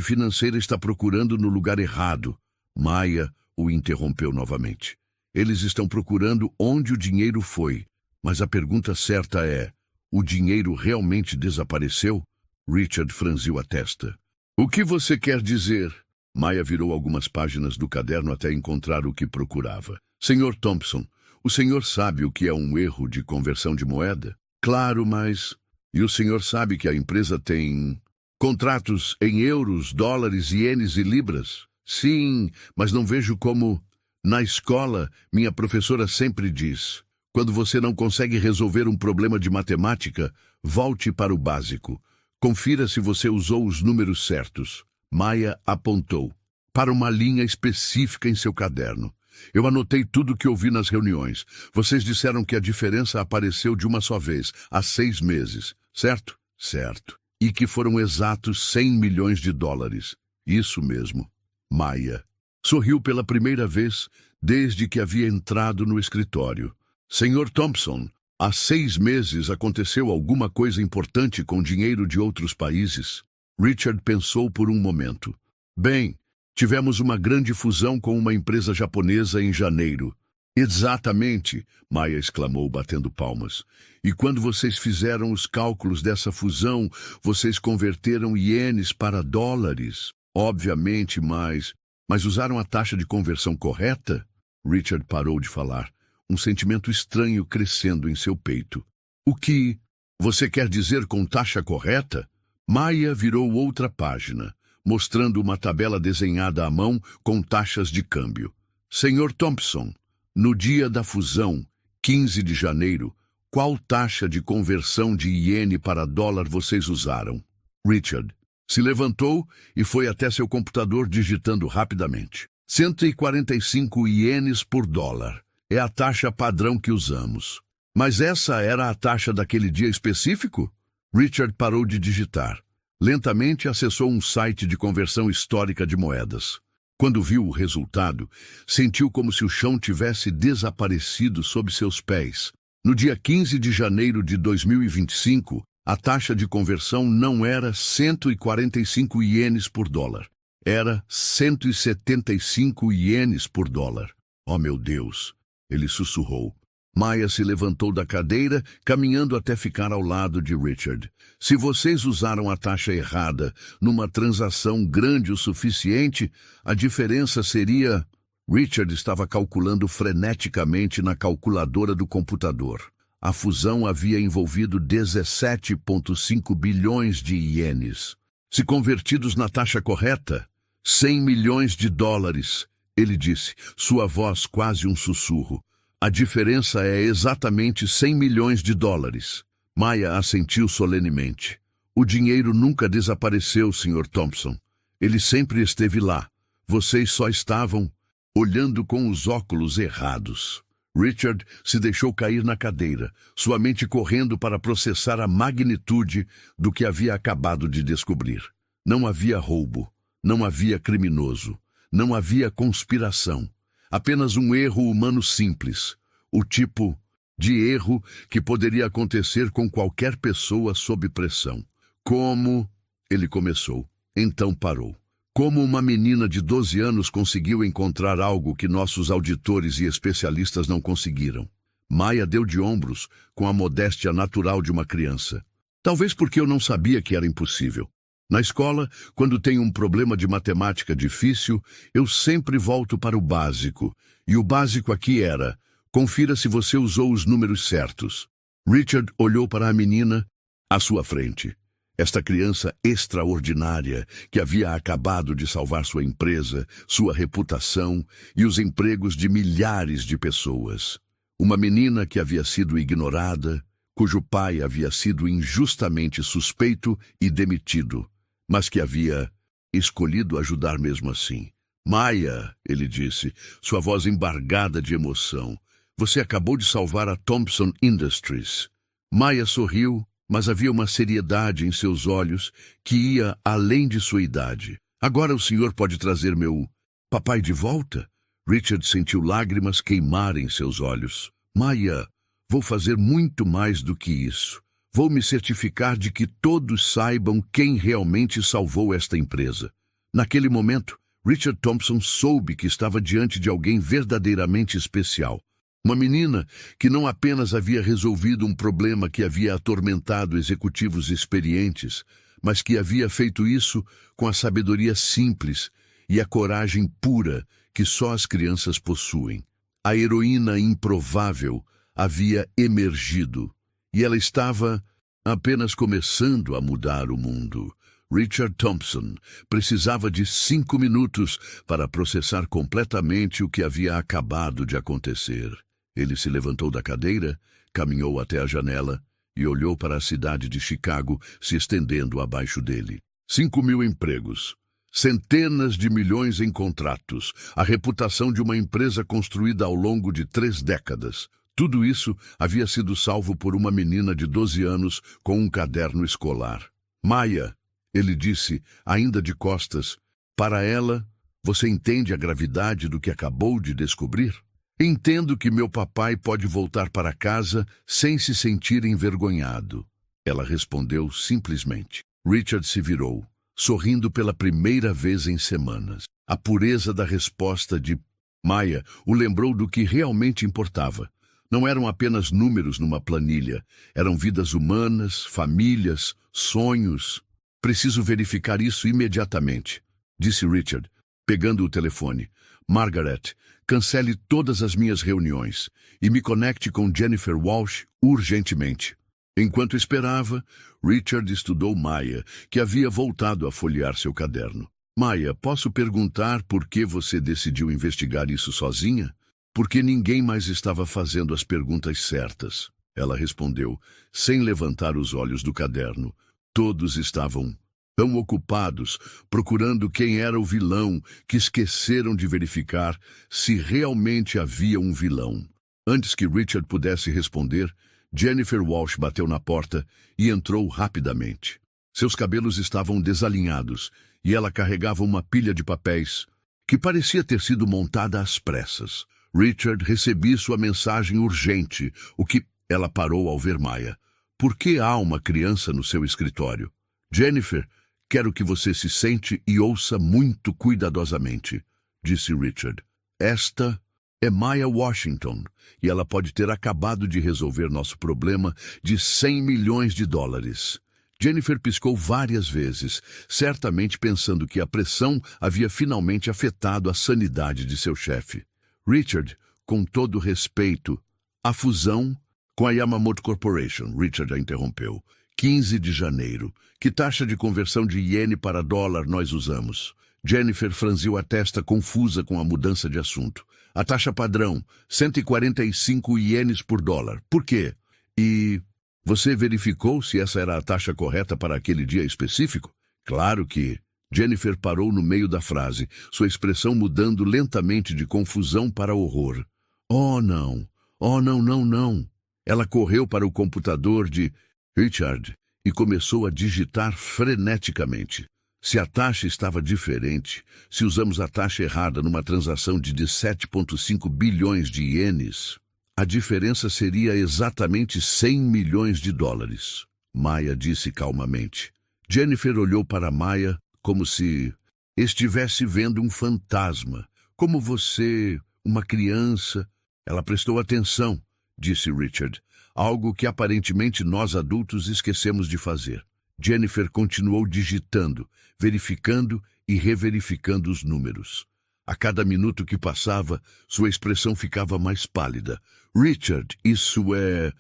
financeira está procurando no lugar errado. Maya o interrompeu novamente. Eles estão procurando onde o dinheiro foi. Mas a pergunta certa é, o dinheiro realmente desapareceu? Richard franziu a testa. O que você quer dizer? Maya virou algumas páginas do caderno até encontrar o que procurava. Sr. Thompson, o senhor sabe o que é um erro de conversão de moeda? Claro, mas... E o senhor sabe que a empresa tem contratos em euros, dólares, ienes e libras? Sim, mas não vejo como... Na escola, minha professora sempre diz, quando você não consegue resolver um problema de matemática, volte para o básico. Confira se você usou os números certos. Maya apontou para uma linha específica em seu caderno. Eu anotei tudo o que ouvi nas reuniões. Vocês disseram que a diferença apareceu de uma só vez, há 6 meses, certo? Certo. E que foram exatos 100 milhões de dólares. Isso mesmo. Maya sorriu pela primeira vez desde que havia entrado no escritório. Sr. Thompson, há 6 meses aconteceu alguma coisa importante com dinheiro de outros países? Richard pensou por um momento. Bem, tivemos uma grande fusão com uma empresa japonesa em janeiro. Exatamente, Maya exclamou, batendo palmas. E quando vocês fizeram os cálculos dessa fusão, vocês converteram ienes para dólares? Obviamente, mas usaram a taxa de conversão correta? Richard parou de falar, um sentimento estranho crescendo em seu peito. O que você quer dizer com taxa correta? Maya virou outra página, mostrando uma tabela desenhada à mão com taxas de câmbio. Sr. Thompson, no dia da fusão, 15 de janeiro, qual taxa de conversão de iene para dólar vocês usaram? Richard se levantou e foi até seu computador digitando rapidamente. 145 ienes por dólar. É a taxa padrão que usamos. Mas essa era a taxa daquele dia específico? Richard parou de digitar. Lentamente acessou um site de conversão histórica de moedas. Quando viu o resultado, sentiu como se o chão tivesse desaparecido sob seus pés. No dia 15 de janeiro de 2025, a taxa de conversão não era 145 ienes por dólar. Era 175 ienes por dólar. Oh, meu Deus! Ele sussurrou. Maya se levantou da cadeira, caminhando até ficar ao lado de Richard. Se vocês usaram a taxa errada numa transação grande o suficiente, a diferença seria... Richard estava calculando freneticamente na calculadora do computador. A fusão havia envolvido 17,5 bilhões de ienes. Se convertidos na taxa correta, 100 milhões de dólares, ele disse, sua voz quase um sussurro. A diferença é exatamente 100 milhões de dólares. Maya assentiu solenemente. O dinheiro nunca desapareceu, Sr. Thompson. Ele sempre esteve lá. Vocês só estavam olhando com os óculos errados. Richard se deixou cair na cadeira, sua mente correndo para processar a magnitude do que havia acabado de descobrir. Não havia roubo, não havia criminoso, não havia conspiração. Apenas um erro humano simples, o tipo de erro que poderia acontecer com qualquer pessoa sob pressão. Como... Ele começou, então parou. Como uma menina de 12 anos conseguiu encontrar algo que nossos auditores e especialistas não conseguiram? Maya deu de ombros com a modéstia natural de uma criança. Talvez porque eu não sabia que era impossível. Na escola, quando tenho um problema de matemática difícil, eu sempre volto para o básico. E o básico aqui era, confira se você usou os números certos. Richard olhou para a menina à sua frente. Esta criança extraordinária que havia acabado de salvar sua empresa, sua reputação e os empregos de milhares de pessoas. Uma menina que havia sido ignorada, cujo pai havia sido injustamente suspeito e demitido, mas que havia escolhido ajudar mesmo assim. Maya, ele disse, sua voz embargada de emoção, você acabou de salvar a Thompson Industries. Maya sorriu, mas havia uma seriedade em seus olhos que ia além de sua idade. Agora o senhor pode trazer meu papai de volta? Richard sentiu lágrimas queimar em seus olhos. Maya, vou fazer muito mais do que isso. Vou me certificar de que todos saibam quem realmente salvou esta empresa. Naquele momento, Richard Thompson soube que estava diante de alguém verdadeiramente especial. Uma menina que não apenas havia resolvido um problema que havia atormentado executivos experientes, mas que havia feito isso com a sabedoria simples e a coragem pura que só as crianças possuem. A heroína improvável havia emergido, e ela estava apenas começando a mudar o mundo. Richard Thompson precisava de 5 minutos para processar completamente o que havia acabado de acontecer. Ele se levantou da cadeira, caminhou até a janela e olhou para a cidade de Chicago se estendendo abaixo dele. 5.000 empregos, centenas de milhões em contratos, a reputação de uma empresa construída ao longo de 3 décadas. Tudo isso havia sido salvo por uma menina de 12 anos com um caderno escolar. Maya, ele disse, ainda de costas, para ela, você entende a gravidade do que acabou de descobrir? Entendo que meu papai pode voltar para casa sem se sentir envergonhado. Ela respondeu simplesmente. Richard se virou, sorrindo pela primeira vez em semanas. A pureza da resposta de Maya o lembrou do que realmente importava. Não eram apenas números numa planilha, eram vidas humanas, famílias, sonhos. Preciso verificar isso imediatamente, disse Richard, pegando o telefone. Margaret, cancele todas as minhas reuniões e me conecte com Jennifer Walsh urgentemente. Enquanto esperava, Richard estudou Maya, que havia voltado a folhear seu caderno. Maya, posso perguntar por que você decidiu investigar isso sozinha? Porque ninguém mais estava fazendo as perguntas certas. Ela respondeu, sem levantar os olhos do caderno. Todos estavam tão ocupados procurando quem era o vilão que esqueceram de verificar se realmente havia um vilão. Antes que Richard pudesse responder, Jennifer Walsh bateu na porta e entrou rapidamente. Seus cabelos estavam desalinhados e ela carregava uma pilha de papéis que parecia ter sido montada às pressas. Richard, recebi sua mensagem urgente. O que... Ela parou ao ver Maya. Por que há uma criança no seu escritório? Jennifer, quero que você se sente e ouça muito cuidadosamente, disse Richard. Esta é Maya Washington, e ela pode ter acabado de resolver nosso problema de 100 milhões de dólares. Jennifer piscou várias vezes, certamente pensando que a pressão havia finalmente afetado a sanidade de seu chefe. Richard, com todo respeito, a fusão com a Yamamoto Corporation, Richard a interrompeu. 15 de janeiro. Que taxa de conversão de iene para dólar nós usamos? Jennifer franziu a testa confusa com a mudança de assunto. A taxa padrão, 145 ienes por dólar. Por quê? E você verificou se essa era a taxa correta para aquele dia específico? Claro que... Jennifer parou no meio da frase, sua expressão mudando lentamente de confusão para horror. Oh, não. Oh, não, não, não. Ela correu para o computador de Richard e começou a digitar freneticamente. Se a taxa estava diferente, se usamos a taxa errada numa transação de 17,5 bilhões de ienes, a diferença seria exatamente 100 milhões de dólares. Maya disse calmamente. Jennifer olhou para Maya como se estivesse vendo um fantasma. Como você, uma criança. Ela prestou atenção, disse Richard, algo que aparentemente nós adultos esquecemos de fazer. Jennifer continuou digitando, verificando e reverificando os números. A cada minuto que passava, sua expressão ficava mais pálida. Richard, isso é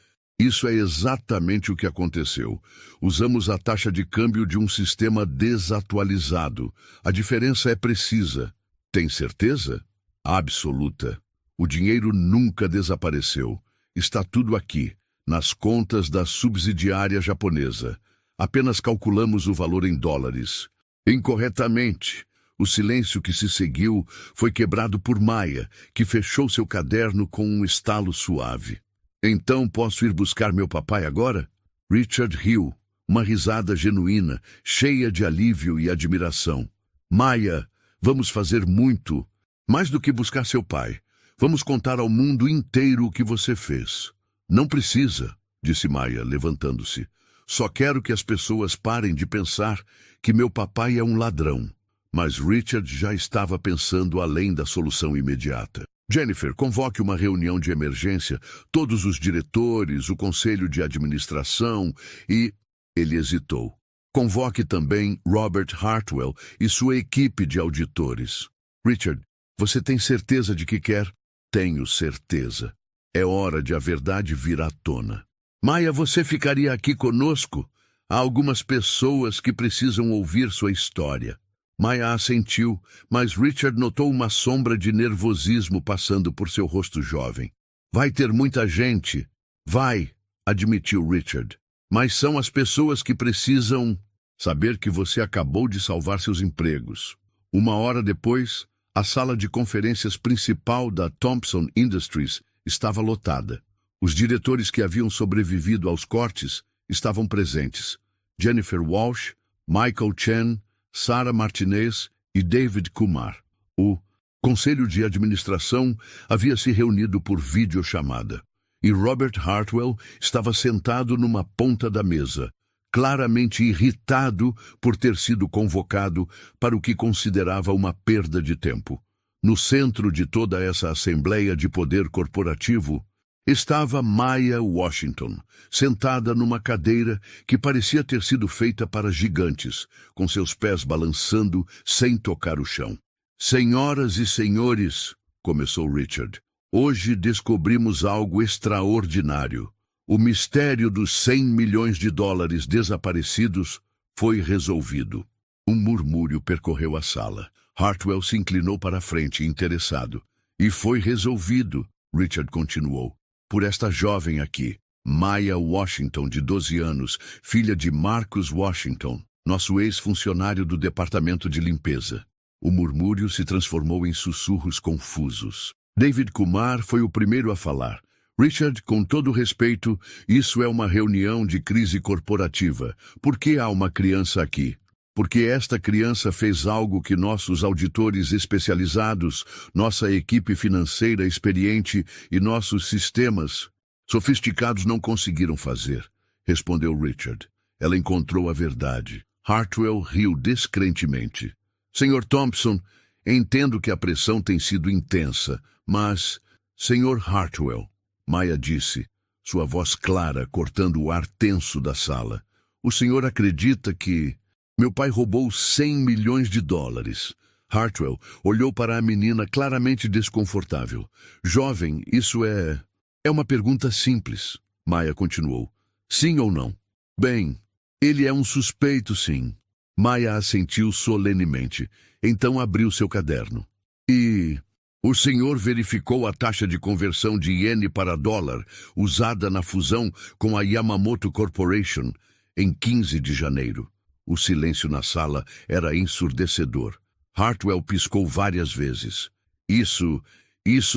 exatamente o que aconteceu. Usamos a taxa de câmbio de um sistema desatualizado. A diferença é precisa. Tem certeza? Absoluta. O dinheiro nunca desapareceu. Está tudo aqui, nas contas da subsidiária japonesa. Apenas calculamos o valor em dólares. Incorretamente. O silêncio que se seguiu foi quebrado por Maya, que fechou seu caderno com um estalo suave. Então posso ir buscar meu papai agora? Richard riu, uma risada genuína, cheia de alívio e admiração. Maya, vamos fazer muito, mais do que buscar seu pai. Vamos contar ao mundo inteiro o que você fez. Não precisa, disse Maya, levantando-se. Só quero que as pessoas parem de pensar que meu papai é um ladrão. Mas Richard já estava pensando além da solução imediata. Jennifer, convoque uma reunião de emergência, todos os diretores, o conselho de administração e... Ele hesitou. Convoque também Robert Hartwell e sua equipe de auditores. Richard, você tem certeza de que quer? Tenho certeza. É hora de a verdade vir à tona. Maya, você ficaria aqui conosco? Há algumas pessoas que precisam ouvir sua história. Maya assentiu, mas Richard notou uma sombra de nervosismo passando por seu rosto jovem. Vai ter muita gente. Vai, admitiu Richard. Mas são as pessoas que precisam saber que você acabou de salvar seus empregos. Uma hora depois, a sala de conferências principal da Thompson Industries estava lotada. Os diretores que haviam sobrevivido aos cortes estavam presentes. Jennifer Walsh, Michael Chen, Sarah Martinez e David Kumar. O conselho de administração havia se reunido por videochamada. E Robert Hartwell estava sentado numa ponta da mesa, claramente irritado por ter sido convocado para o que considerava uma perda de tempo. No centro de toda essa assembleia de poder corporativo estava Maya Washington, sentada numa cadeira que parecia ter sido feita para gigantes, com seus pés balançando sem tocar o chão. Senhoras e senhores, começou Richard, hoje descobrimos algo extraordinário. O mistério dos 100 milhões de dólares desaparecidos foi resolvido. Um murmúrio percorreu a sala. Hartwell se inclinou para a frente, interessado. E foi resolvido, Richard continuou, por esta jovem aqui, Maya Washington, de 12 anos, filha de Marcus Washington, nosso ex-funcionário do departamento de limpeza. O murmúrio se transformou em sussurros confusos. David Kumar foi o primeiro a falar. Richard, com todo respeito, isso é uma reunião de crise corporativa. Por que há uma criança aqui? Porque esta criança fez algo que nossos auditores especializados, nossa equipe financeira experiente e nossos sistemas Sofisticados não conseguiram fazer, respondeu Richard. Ela encontrou a verdade. Hartwell riu descrentemente. Sr. Thompson, entendo que a pressão tem sido intensa, mas... Sr. Hartwell, Maya disse, sua voz clara cortando o ar tenso da sala. O senhor acredita que... Meu pai roubou 100 milhões de dólares. Hartwell olhou para a menina claramente desconfortável. Jovem, isso é... É uma pergunta simples. Maya continuou. Sim ou não? Bem, ele é um suspeito, sim. Maya assentiu solenemente. Então abriu seu caderno. E... O senhor verificou a taxa de conversão de iene para dólar usada na fusão com a Yamamoto Corporation em 15 de janeiro. O silêncio na sala era ensurdecedor. Hartwell piscou várias vezes. Isso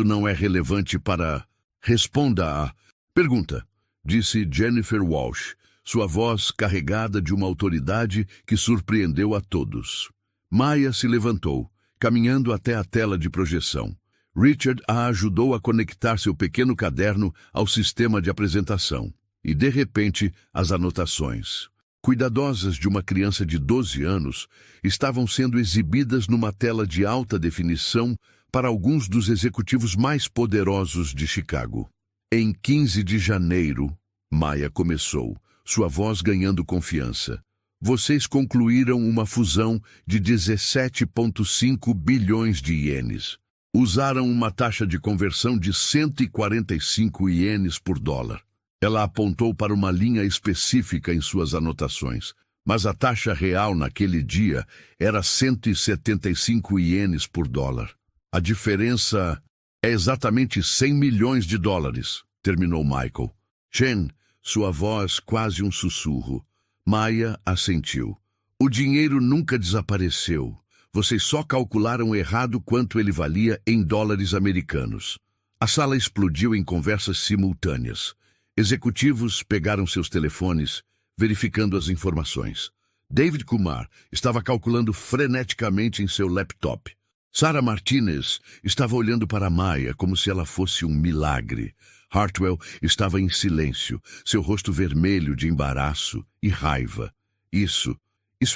não é relevante para... Responda a... Pergunta, disse Jennifer Walsh, sua voz carregada de uma autoridade que surpreendeu a todos. Maya se levantou, caminhando até a tela de projeção. Richard a ajudou a conectar seu pequeno caderno ao sistema de apresentação. E, de repente, as anotações, cuidadosas de uma criança de 12 anos, estavam sendo exibidas numa tela de alta definição para alguns dos executivos mais poderosos de Chicago. Em 15 de janeiro, Maya começou, sua voz ganhando confiança. Vocês concluíram uma fusão de 17,5 bilhões de ienes. Usaram uma taxa de conversão de 145 ienes por dólar. Ela apontou para uma linha específica em suas anotações, mas a taxa real naquele dia era 175 ienes por dólar. A diferença é exatamente 100 milhões de dólares, terminou Michael. Chen, sua voz quase um sussurro. Maya assentiu. O dinheiro nunca desapareceu. Vocês só calcularam errado quanto ele valia em dólares americanos. A sala explodiu em conversas simultâneas. Executivos pegaram seus telefones, verificando as informações. David Kumar estava calculando freneticamente em seu laptop. Sarah Martinez estava olhando para Maya como se ela fosse um milagre. Hartwell estava em silêncio, seu rosto vermelho de embaraço e raiva. Isso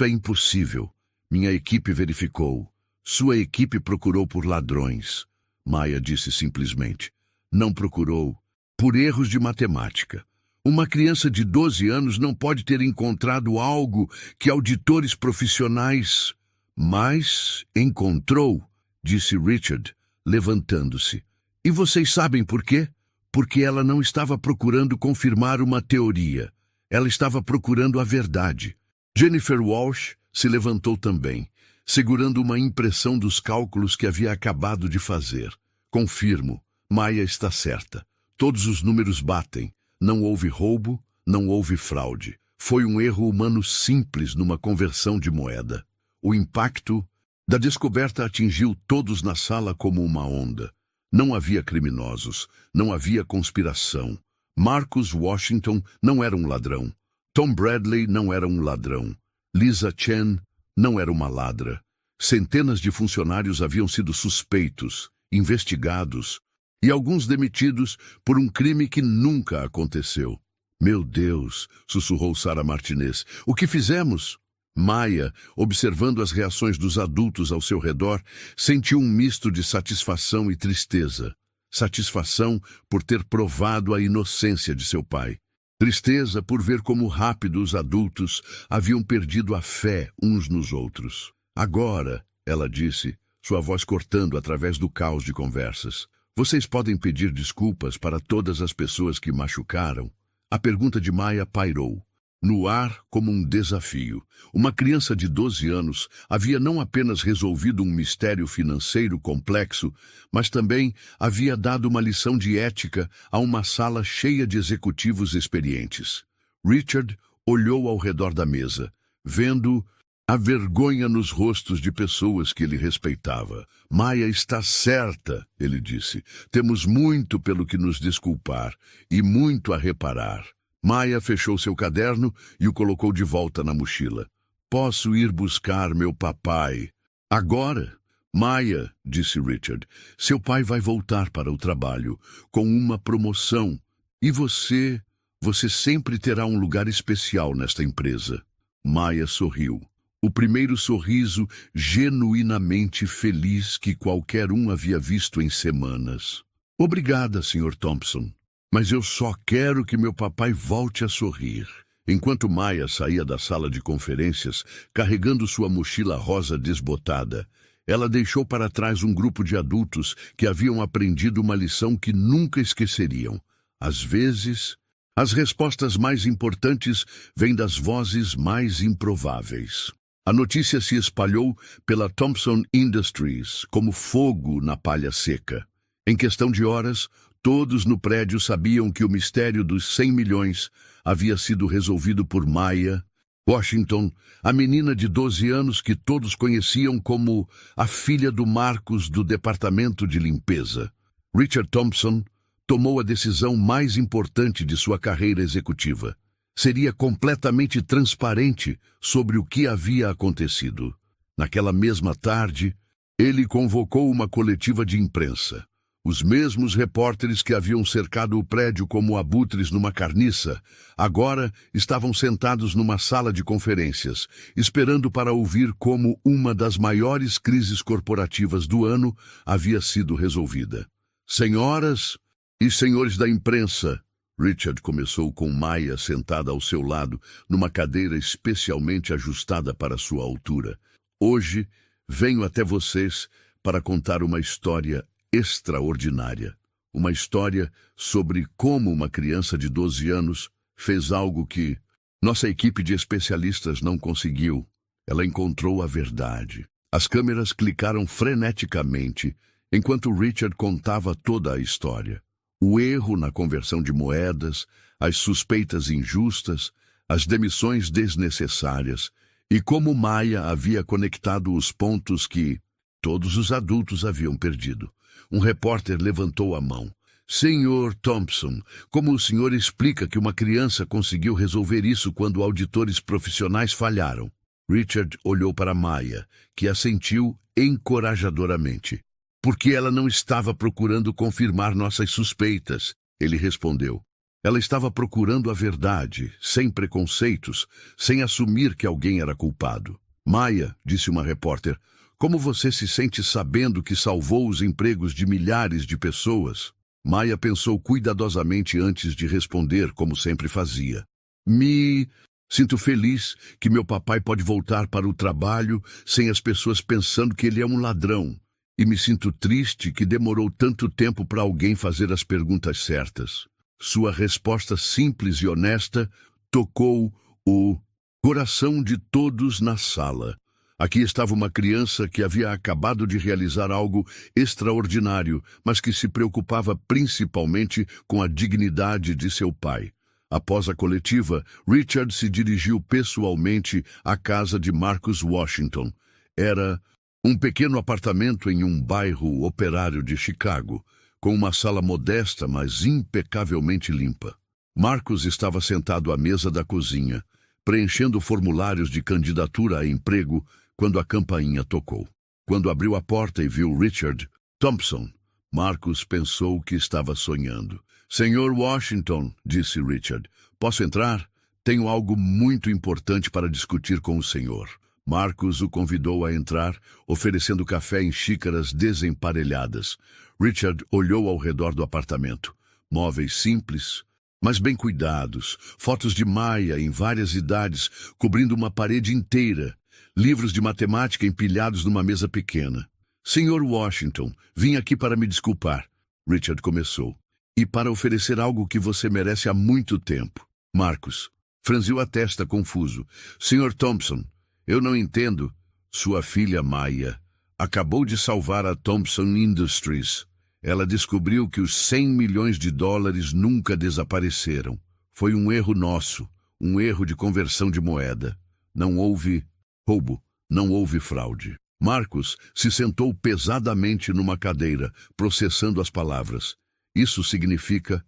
é impossível. Minha equipe verificou. Sua equipe procurou por ladrões. Maya disse simplesmente. Não procurou. Por erros de matemática. Uma criança de 12 anos não pode ter encontrado algo que auditores profissionais... Mas encontrou, disse Richard, levantando-se. E vocês sabem por quê? Porque ela não estava procurando confirmar uma teoria. Ela estava procurando a verdade. Jennifer Walsh se levantou também, segurando uma impressão dos cálculos que havia acabado de fazer. Confirmo, Maya está certa. Todos os números batem. Não houve roubo, não houve fraude. Foi um erro humano simples numa conversão de moeda. O impacto da descoberta atingiu todos na sala como uma onda. Não havia criminosos, não havia conspiração. Marcus Washington não era um ladrão. Tom Bradley não era um ladrão. Lisa Chen não era uma ladra. Centenas de funcionários haviam sido suspeitos, investigados e alguns demitidos por um crime que nunca aconteceu. Meu Deus, sussurrou Sarah Martinez, o que fizemos? Maya, observando as reações dos adultos ao seu redor, sentiu um misto de satisfação e tristeza. Satisfação por ter provado a inocência de seu pai. Tristeza por ver como rápido os adultos haviam perdido a fé uns nos outros. Agora, ela disse, sua voz cortando através do caos de conversas, vocês podem pedir desculpas para todas as pessoas que machucaram? A pergunta de Maya pairou, no ar como um desafio. Uma criança de 12 anos havia não apenas resolvido um mistério financeiro complexo, mas também havia dado uma lição de ética a uma sala cheia de executivos experientes. Richard olhou ao redor da mesa, vendo a vergonha nos rostos de pessoas que ele respeitava. Maya está certa, ele disse. Temos muito pelo que nos desculpar e muito a reparar. Maya fechou seu caderno e o colocou de volta na mochila. Posso ir buscar meu papai. Agora? Maya, disse Richard, seu pai vai voltar para o trabalho com uma promoção. E você sempre terá um lugar especial nesta empresa. Maya sorriu. O primeiro sorriso genuinamente feliz que qualquer um havia visto em semanas. Obrigada, Sr. Thompson. Mas eu só quero que meu papai volte a sorrir. Enquanto Maya saía da sala de conferências, carregando sua mochila rosa desbotada, ela deixou para trás um grupo de adultos que haviam aprendido uma lição que nunca esqueceriam. Às vezes, as respostas mais importantes vêm das vozes mais improváveis. A notícia se espalhou pela Thompson Industries como fogo na palha seca. Em questão de horas, todos no prédio sabiam que o mistério dos 100 milhões havia sido resolvido por Maya Washington, a menina de 12 anos que todos conheciam como a filha do Marcos do departamento de limpeza. Richard Thompson tomou a decisão mais importante de sua carreira executiva. Seria completamente transparente sobre o que havia acontecido. Naquela mesma tarde, ele convocou uma coletiva de imprensa. Os mesmos repórteres que haviam cercado o prédio como abutres numa carniça, agora estavam sentados numa sala de conferências, esperando para ouvir como uma das maiores crises corporativas do ano havia sido resolvida. Senhoras e senhores da imprensa, Richard começou com Maya sentada ao seu lado, numa cadeira especialmente ajustada para sua altura. Hoje, venho até vocês para contar uma história extraordinária. Uma história sobre como uma criança de 12 anos fez algo que nossa equipe de especialistas não conseguiu. Ela encontrou a verdade. As câmeras clicaram freneticamente enquanto Richard contava toda a história. O erro na conversão de moedas, as suspeitas injustas, as demissões desnecessárias e como Maya havia conectado os pontos que todos os adultos haviam perdido. Um repórter levantou a mão. Senhor Thompson, como o senhor explica que uma criança conseguiu resolver isso quando auditores profissionais falharam? Richard olhou para Maya, que assentiu encorajadoramente. Porque ela não estava procurando confirmar nossas suspeitas, ele respondeu. Ela estava procurando a verdade, sem preconceitos, sem assumir que alguém era culpado. Maya, disse uma repórter, como você se sente sabendo que salvou os empregos de milhares de pessoas? Maya pensou cuidadosamente antes de responder, como sempre fazia. Me sinto feliz que meu papai pode voltar para o trabalho sem as pessoas pensando que ele é um ladrão. E me sinto triste que demorou tanto tempo para alguém fazer as perguntas certas. Sua resposta simples e honesta tocou o coração de todos na sala. Aqui estava uma criança que havia acabado de realizar algo extraordinário, mas que se preocupava principalmente com a dignidade de seu pai. Após a coletiva, Richard se dirigiu pessoalmente à casa de Marcus Washington. Era um pequeno apartamento em um bairro operário de Chicago, com uma sala modesta, mas impecavelmente limpa. Marcus estava sentado à mesa da cozinha, preenchendo formulários de candidatura a emprego, quando a campainha tocou. Quando abriu a porta e viu Richard Thompson, Marcus pensou que estava sonhando. Senhor Washington, disse Richard, posso entrar? Tenho algo muito importante para discutir com o senhor. Marcus o convidou a entrar, oferecendo café em xícaras desemparelhadas. Richard olhou ao redor do apartamento. Móveis simples, mas bem cuidados, fotos de Maya em várias idades, cobrindo uma parede inteira, livros de matemática empilhados numa mesa pequena. Senhor Washington, vim aqui para me desculpar, Richard começou, e para oferecer algo que você merece há muito tempo. Marcus franziu a testa confuso. Senhor Thompson, eu não entendo. Sua filha Maya acabou de salvar a Thompson Industries. Ela descobriu que os 100 milhões de dólares nunca desapareceram. Foi um erro nosso, um erro de conversão de moeda. Não houve roubo, não houve fraude. Marcus se sentou pesadamente numa cadeira, processando as palavras. Isso significa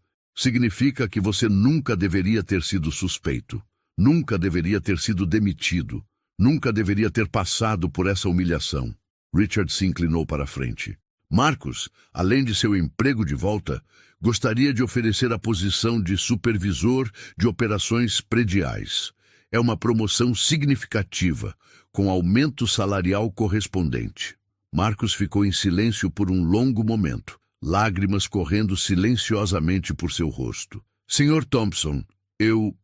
que você nunca deveria ter sido suspeito, nunca deveria ter sido demitido, nunca deveria ter passado por essa humilhação. Richard se inclinou para a frente. Marcus, além de seu emprego de volta, Gostaria de oferecer a posição de supervisor de operações prediais. É uma promoção significativa, com aumento salarial correspondente. Marcos ficou em silêncio por um longo momento, lágrimas correndo silenciosamente por seu rosto. Senhor Thompson, eu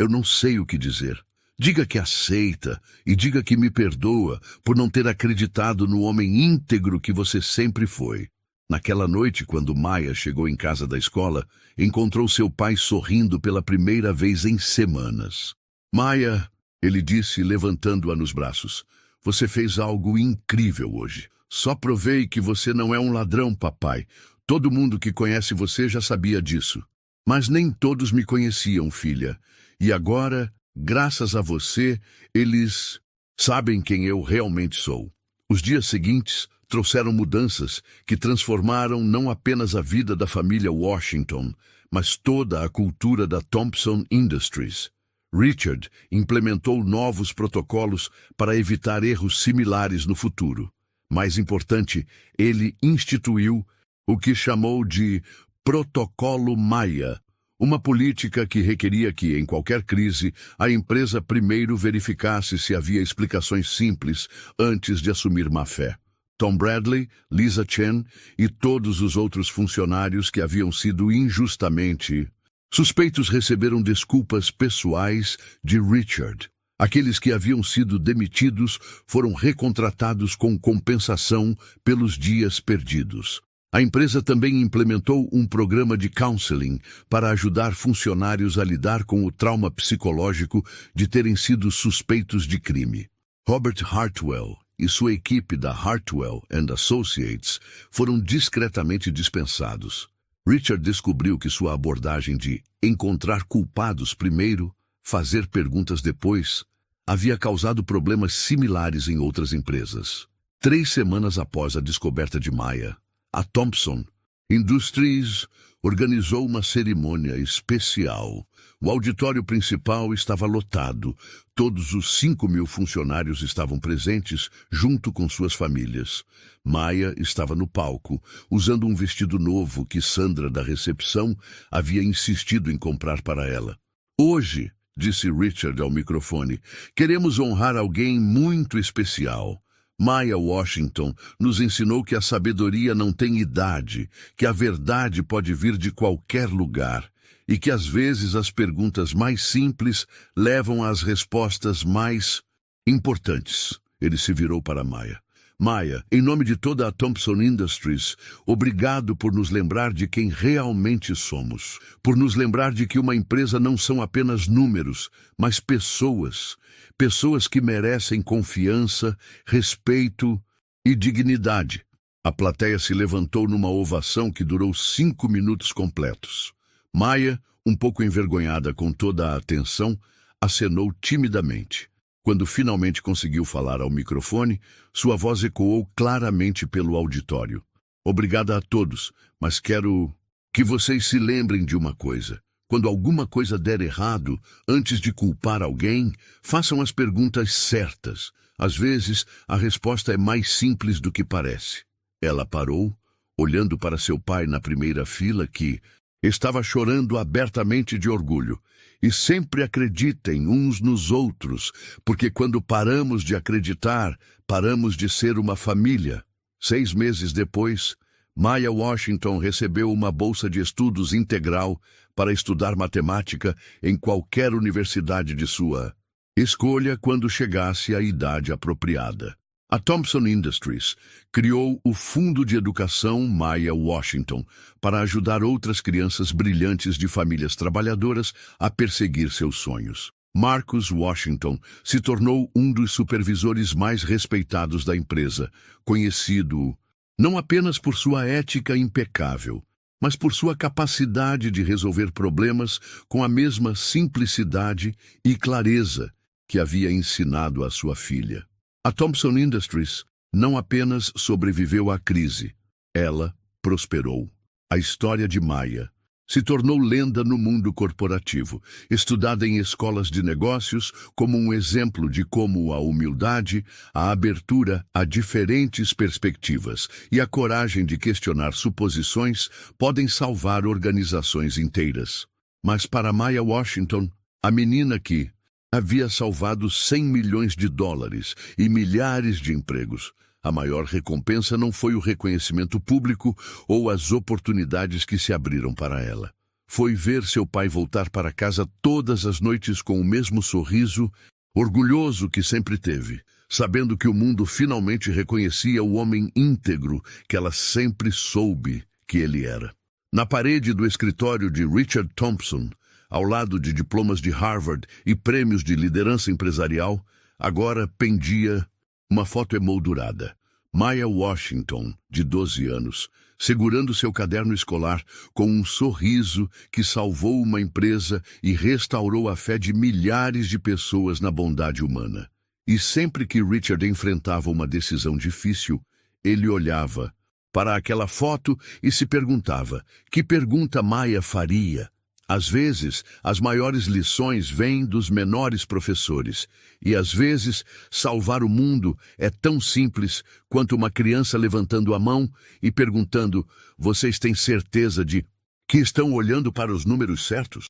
não sei o que dizer. Diga que aceita e diga que me perdoa por não ter acreditado no homem íntegro que você sempre foi. Naquela noite, quando Maya chegou em casa da escola, encontrou seu pai sorrindo pela primeira vez em semanas. Maya, ele disse, levantando-a nos braços, você fez algo incrível hoje. Só provei que você não é um ladrão, papai. Todo mundo que conhece você já sabia disso. Mas nem todos me conheciam, filha. E agora, graças a você, eles sabem quem eu realmente sou. Os dias seguintes trouxeram mudanças que transformaram não apenas a vida da família Washington, mas toda a cultura da Thompson Industries. Richard implementou novos protocolos para evitar erros similares no futuro. Mais importante, ele instituiu o que chamou de Protocolo Maya, uma política que requeria que, em qualquer crise, a empresa primeiro verificasse se havia explicações simples antes de assumir má fé. Tom Bradley, Lisa Chen e todos os outros funcionários que haviam sido injustamente suspeitos receberam desculpas pessoais de Richard. Aqueles que haviam sido demitidos foram recontratados com compensação pelos dias perdidos. A empresa também implementou um programa de counseling para ajudar funcionários a lidar com o trauma psicológico de terem sido suspeitos de crime. Robert Hartwell e sua equipe da Hartwell & Associates foram discretamente dispensados. Richard descobriu que sua abordagem de encontrar culpados primeiro, fazer perguntas depois, havia causado problemas similares em outras empresas. 3 semanas após a descoberta de Maya, a Thompson Industries organizou uma cerimônia especial. O auditório principal estava lotado. Todos os 5.000 funcionários estavam presentes, junto com suas famílias. Maya estava no palco, usando um vestido novo que Sandra, da recepção, havia insistido em comprar para ela. Hoje, disse Richard ao microfone, queremos honrar alguém muito especial. Maya Washington nos ensinou que a sabedoria não tem idade, que a verdade pode vir de qualquer lugar e que às vezes as perguntas mais simples levam às respostas mais importantes. Ele se virou para Maya. Maya, em nome de toda a Thompson Industries, obrigado por nos lembrar de quem realmente somos, por nos lembrar de que uma empresa não são apenas números, mas pessoas. Pessoas que merecem confiança, respeito e dignidade. A plateia se levantou numa ovação que durou 5 minutos completos. Maya, um pouco envergonhada com toda a atenção, acenou timidamente. Quando finalmente conseguiu falar ao microfone, sua voz ecoou claramente pelo auditório. Obrigada a todos, mas quero que vocês se lembrem de uma coisa. Quando alguma coisa der errado, antes de culpar alguém, façam as perguntas certas. Às vezes, a resposta é mais simples do que parece. Ela parou, olhando para seu pai na primeira fila, que estava chorando abertamente de orgulho. E sempre acreditem uns nos outros, porque quando paramos de acreditar, paramos de ser uma família. 6 meses depois, Maya Washington recebeu uma bolsa de estudos integral para estudar matemática em qualquer universidade de sua escolha quando chegasse à idade apropriada. A Thompson Industries criou o Fundo de Educação Maya Washington para ajudar outras crianças brilhantes de famílias trabalhadoras a perseguir seus sonhos. Marcus Washington se tornou um dos supervisores mais respeitados da empresa, conhecido não apenas por sua ética impecável, mas por sua capacidade de resolver problemas com a mesma simplicidade e clareza que havia ensinado à sua filha. A Thompson Industries não apenas sobreviveu à crise, ela prosperou. A história de Maya, Se tornou lenda no mundo corporativo, estudada em escolas de negócios como um exemplo de como a humildade, a abertura a diferentes perspectivas e a coragem de questionar suposições podem salvar organizações inteiras. Mas para Maya Washington, a menina que havia salvado 100 milhões de dólares e milhares de empregos, a maior recompensa não foi o reconhecimento público ou as oportunidades que se abriram para ela. Foi ver seu pai voltar para casa todas as noites com o mesmo sorriso, orgulhoso que sempre teve, sabendo que o mundo finalmente reconhecia o homem íntegro que ela sempre soube que ele era. Na parede do escritório de Richard Thompson, ao lado de diplomas de Harvard e prêmios de liderança empresarial, agora pendia uma foto emoldurada. Maya Washington, de 12 anos, segurando seu caderno escolar com um sorriso que salvou uma empresa e restaurou a fé de milhares de pessoas na bondade humana. E sempre que Richard enfrentava uma decisão difícil, ele olhava para aquela foto e se perguntava: que pergunta Maya faria? Às vezes, as maiores lições vêm dos menores professores. E às vezes, salvar o mundo é tão simples quanto uma criança levantando a mão e perguntando: vocês têm certeza de que estão olhando para os números certos?